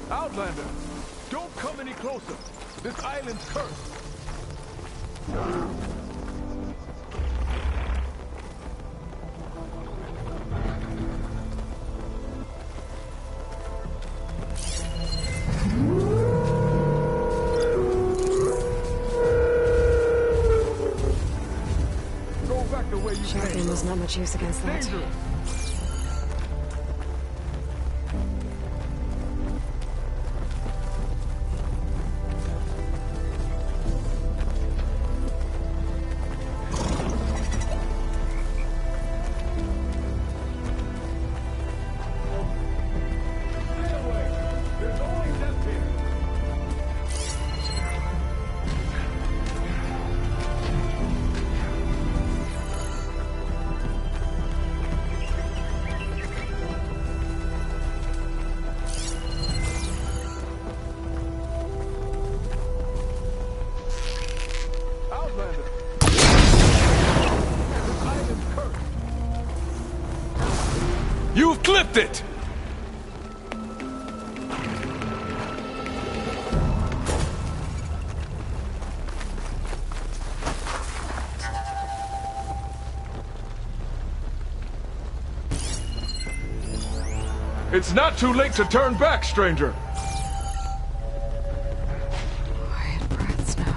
Speaker 16: Outlander, don't come any closer. This island's cursed. Go back the way you came.
Speaker 2: Shotgun was not much use against that.
Speaker 16: Dangerous.
Speaker 18: You've clipped it!
Speaker 16: It's not too late to turn back, stranger.
Speaker 2: Quiet breaths now.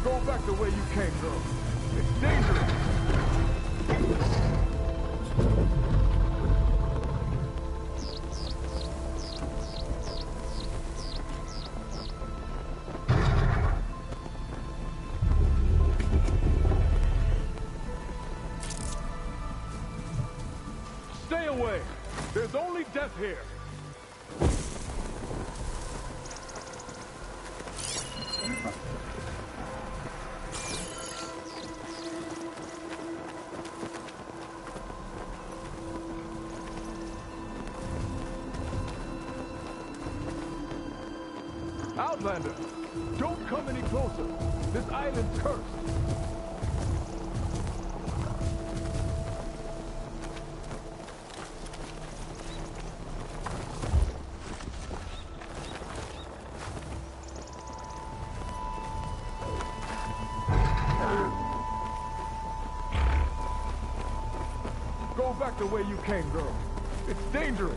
Speaker 16: Go back the way you came, girl. It's dangerous. Stay away. There's only death here. Outlander, don't come any closer. This island's cursed. Go back the way you came, girl. It's dangerous.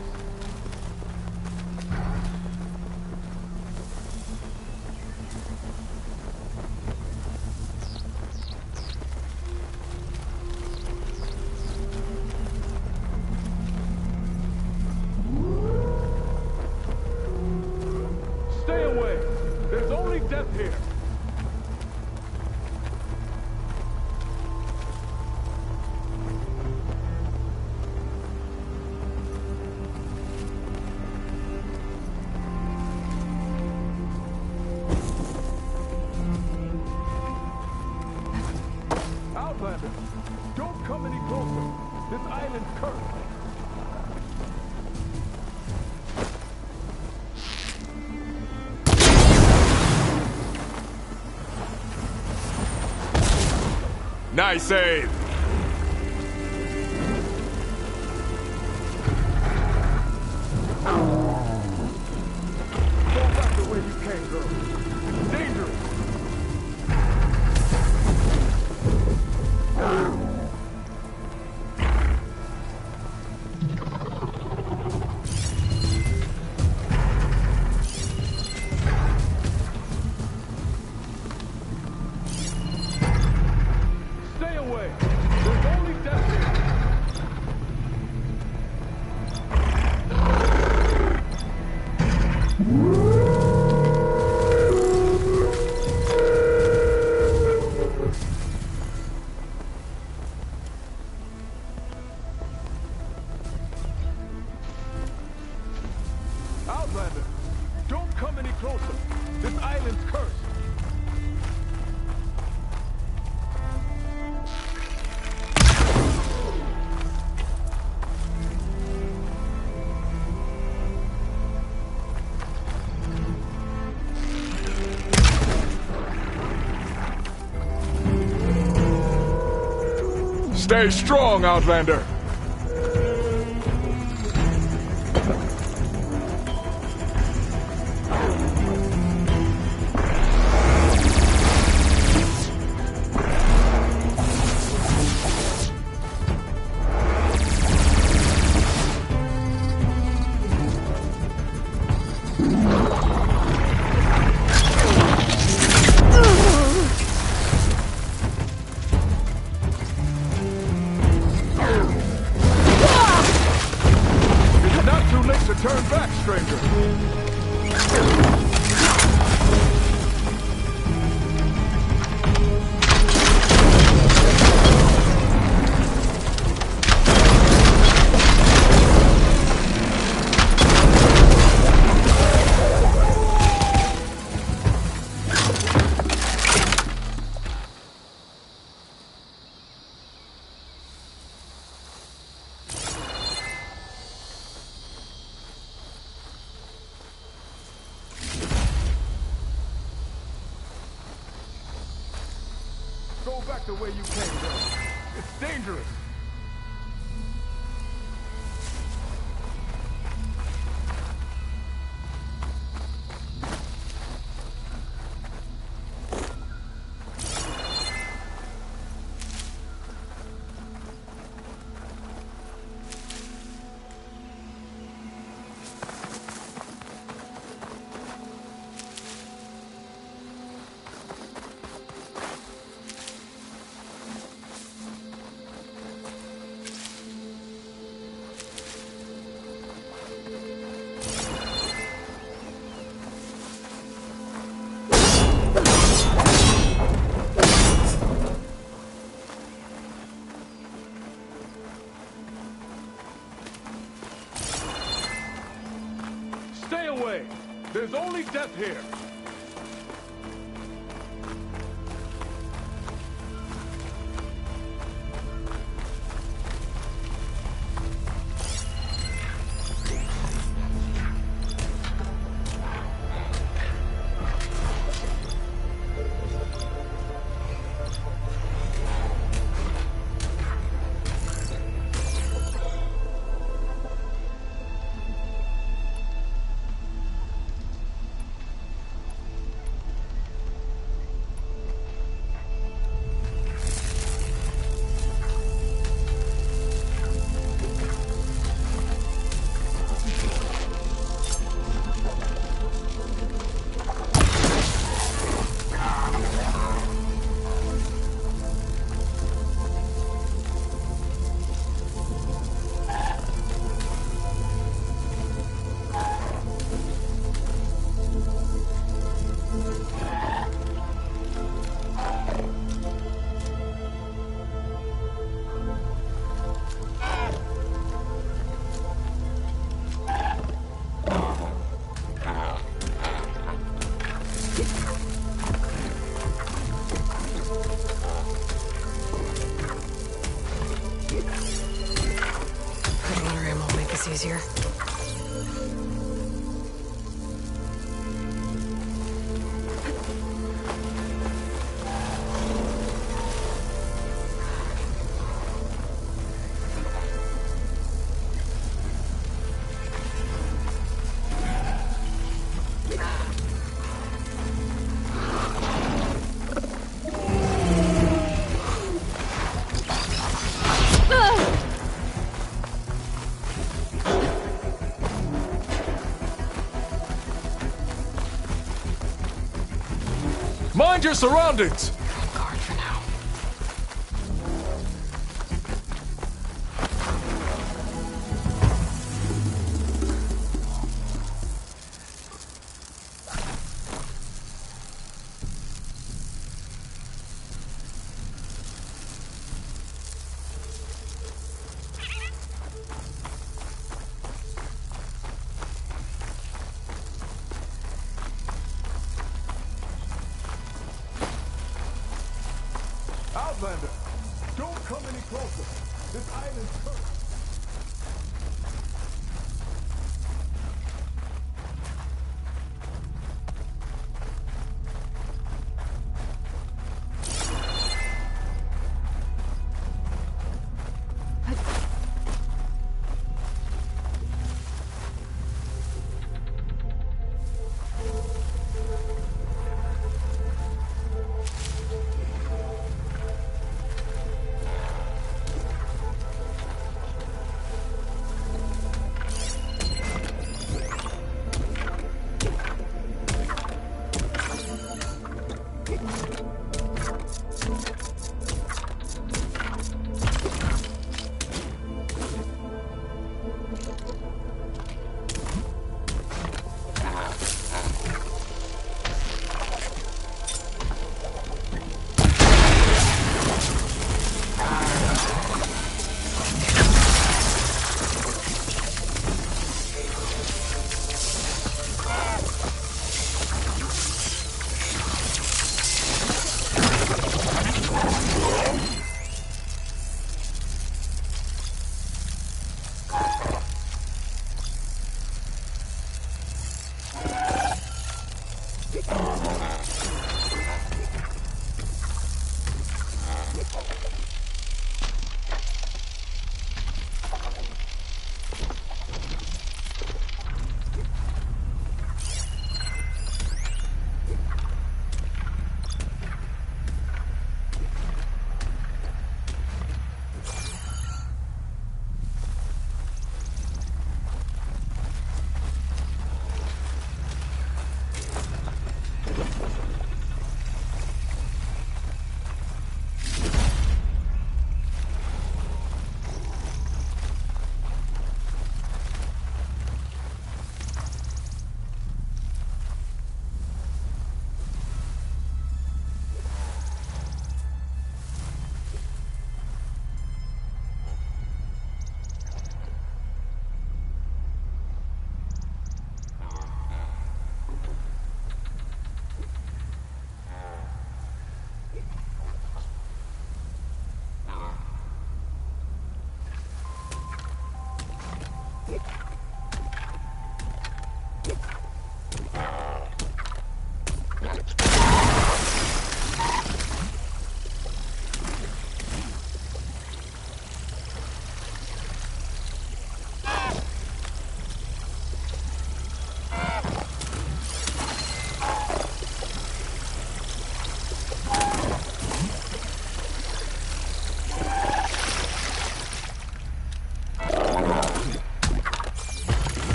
Speaker 16: Stay away. There's only death here. come any closer. This island's cursed.
Speaker 18: Nice save!
Speaker 16: Go back the way you came, girl. It's dangerous. Stay away. There's only death here. Outlander, don't come any closer. This island's cursed.
Speaker 18: Stay strong, Outlander!
Speaker 16: It's not too late to turn back, stranger. Go back the way you came, girl. It's dangerous. Stay away. There's only death here.
Speaker 2: easier.
Speaker 18: Mind your surroundings!
Speaker 2: Guard for now.
Speaker 16: Outlander, don't come any closer. This island's cursed.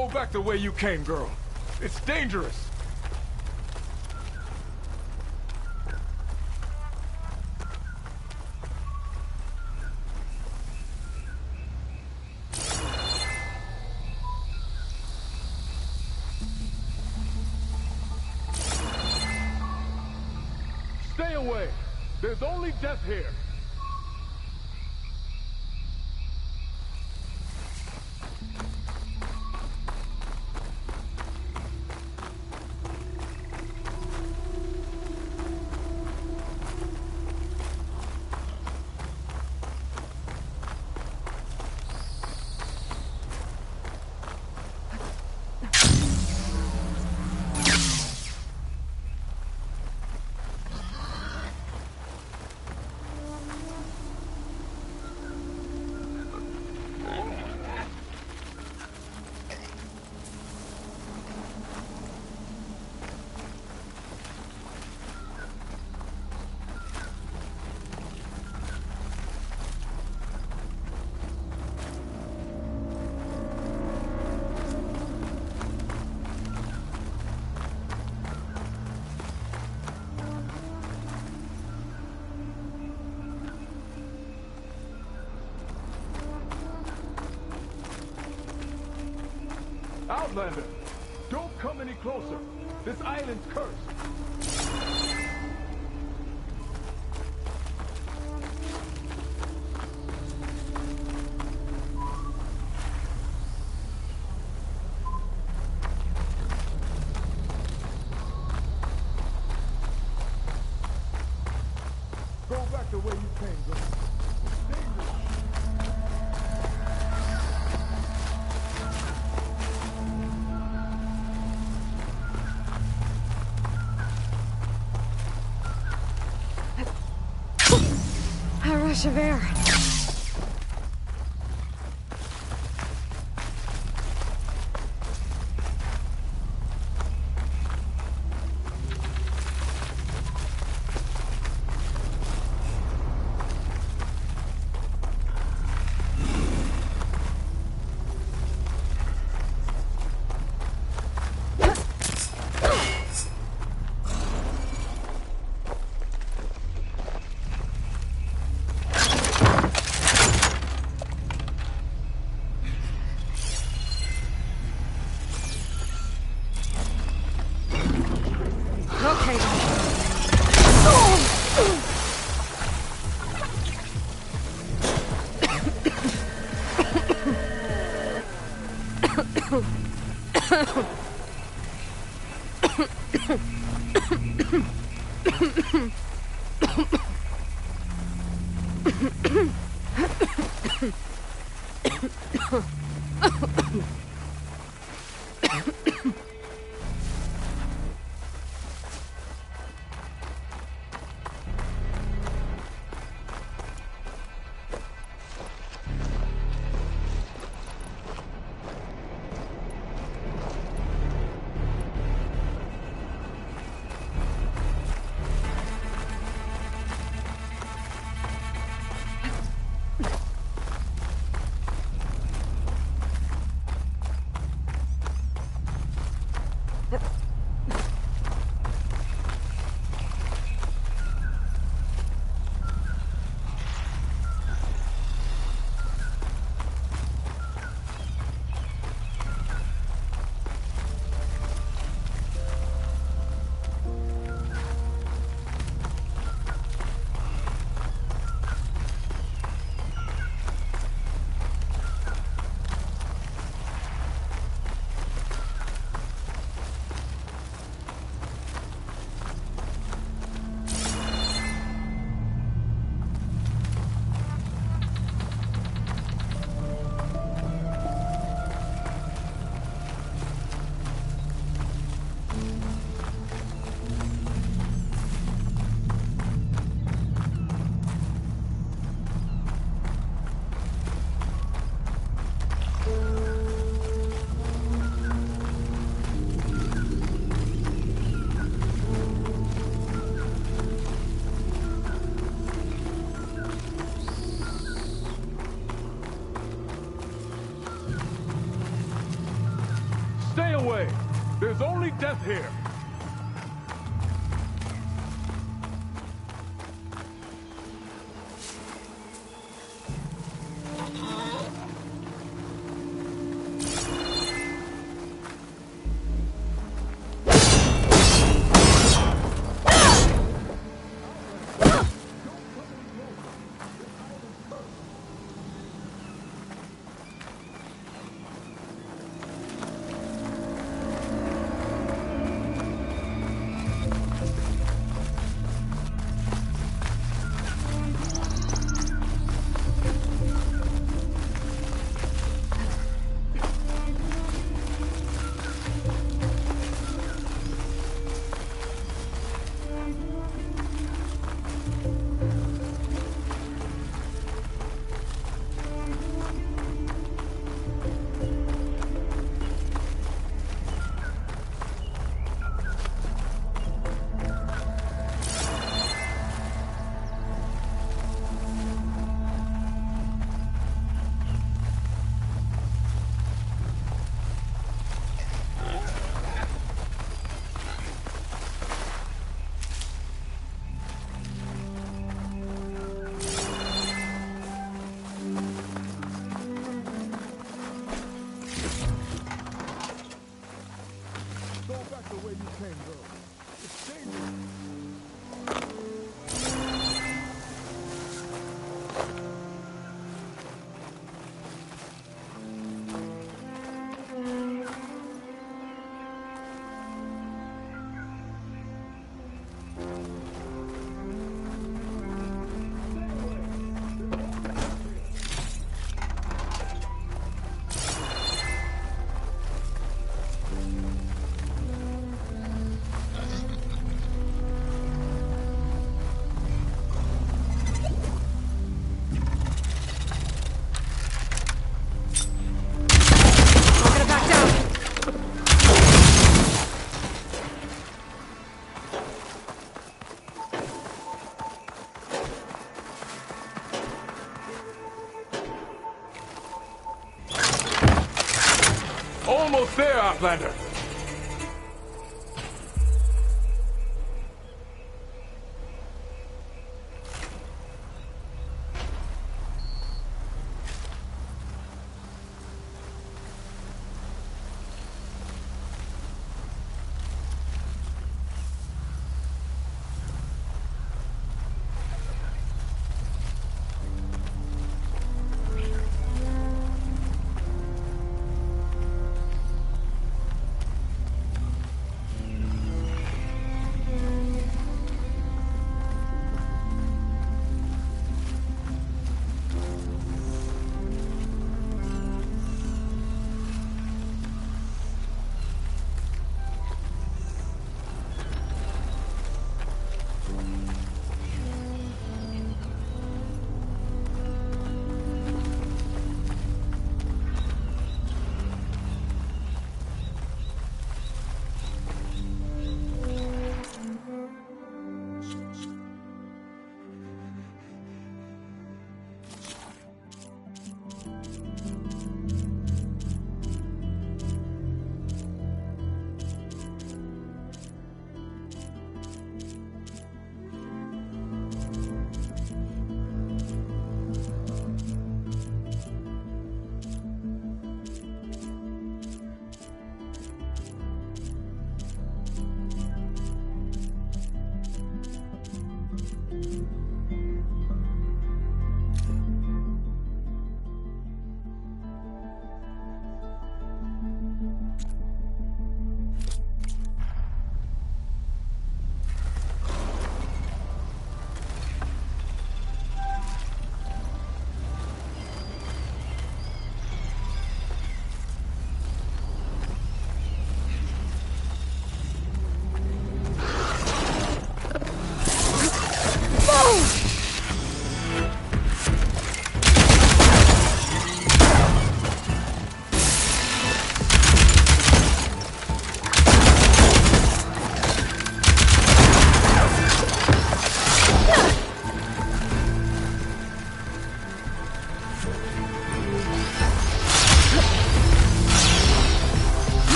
Speaker 16: Go back the way you came, girl. It's dangerous. Stay away. There's only death here. Outlander, don't come any closer. This island's cursed. Go back the way you came, girl.
Speaker 2: A rush of air.
Speaker 16: death here.
Speaker 18: Almost there, Outlander.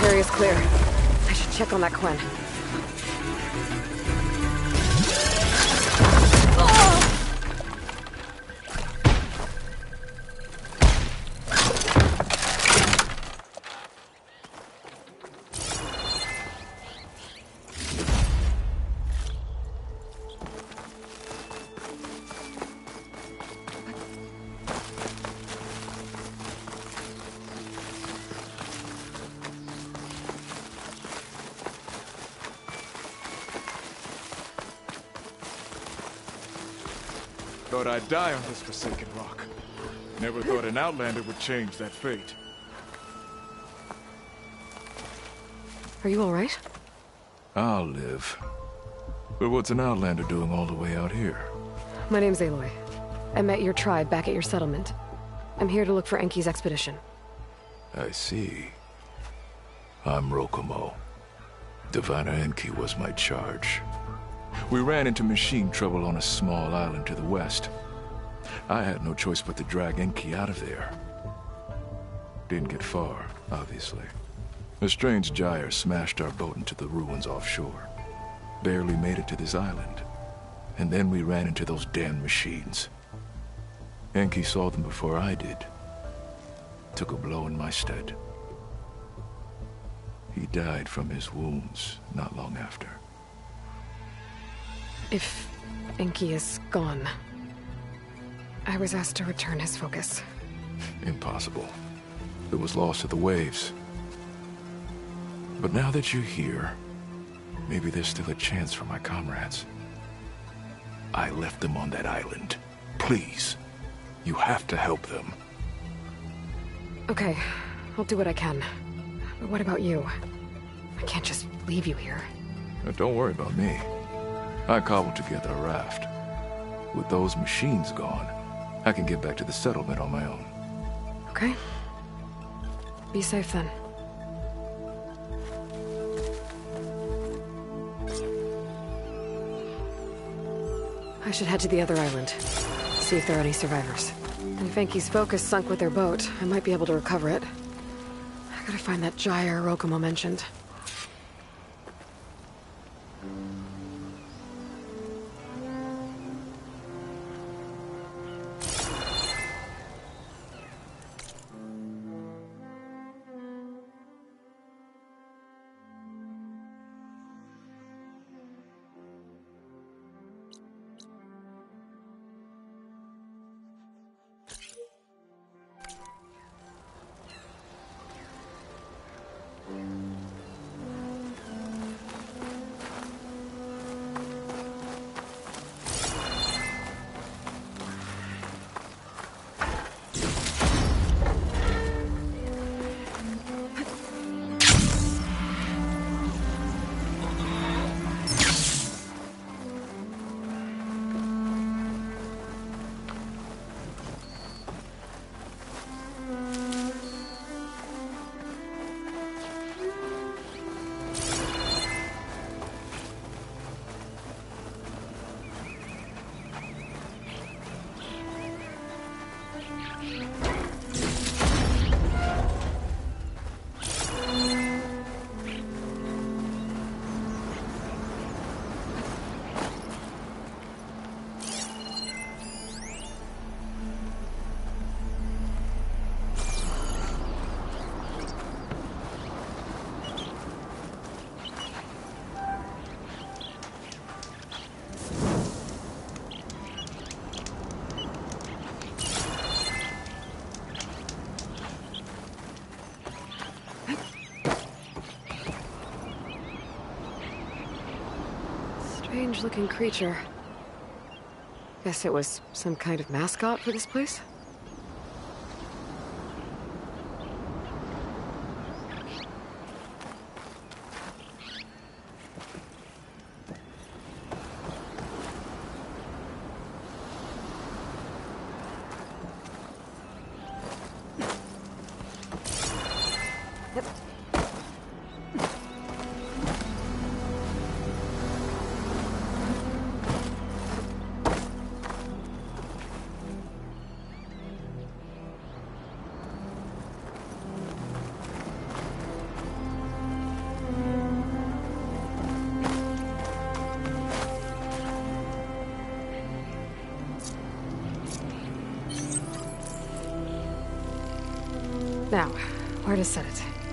Speaker 2: area's clear. I should check on that Quen.
Speaker 19: Thought I'd die on this forsaken rock. Never thought an outlander would change that fate.
Speaker 2: Are you alright?
Speaker 19: I'll live. But what's an outlander doing all the way out here?
Speaker 2: My name's Aloy. I met your tribe back at your settlement. I'm here to look for Enki's expedition.
Speaker 19: I see. I'm Rokomo. Diviner Enki was my charge. We ran into machine trouble on a small island to the west. I had no choice but to drag Enki out of there. Didn't get far, obviously. A strange gyre smashed our boat into the ruins offshore. Barely made it to this island. And then we ran into those damn machines. Enki saw them before I did. Took a blow in my stead. He died from his wounds not long after.
Speaker 2: If Enki is gone, I was asked to return his focus.
Speaker 19: Impossible. It was lost to the waves. But now that you're here, maybe there's still a chance for my comrades. I left them on that island. Please, you have to help them.
Speaker 2: Okay, I'll do what I can. But what about you? I can't just leave you here.
Speaker 19: Don't worry about me. I cobbled together a raft. With those machines gone, I can get back to the settlement on my own.
Speaker 2: Okay. Be safe then. I should head to the other island. See if there are any survivors. And if Enki's focus sunk with their boat, I might be able to recover it. I gotta find that gyre Rokomo mentioned. Strange-looking creature. Guess it was some kind of mascot for this place? Now, where to set it?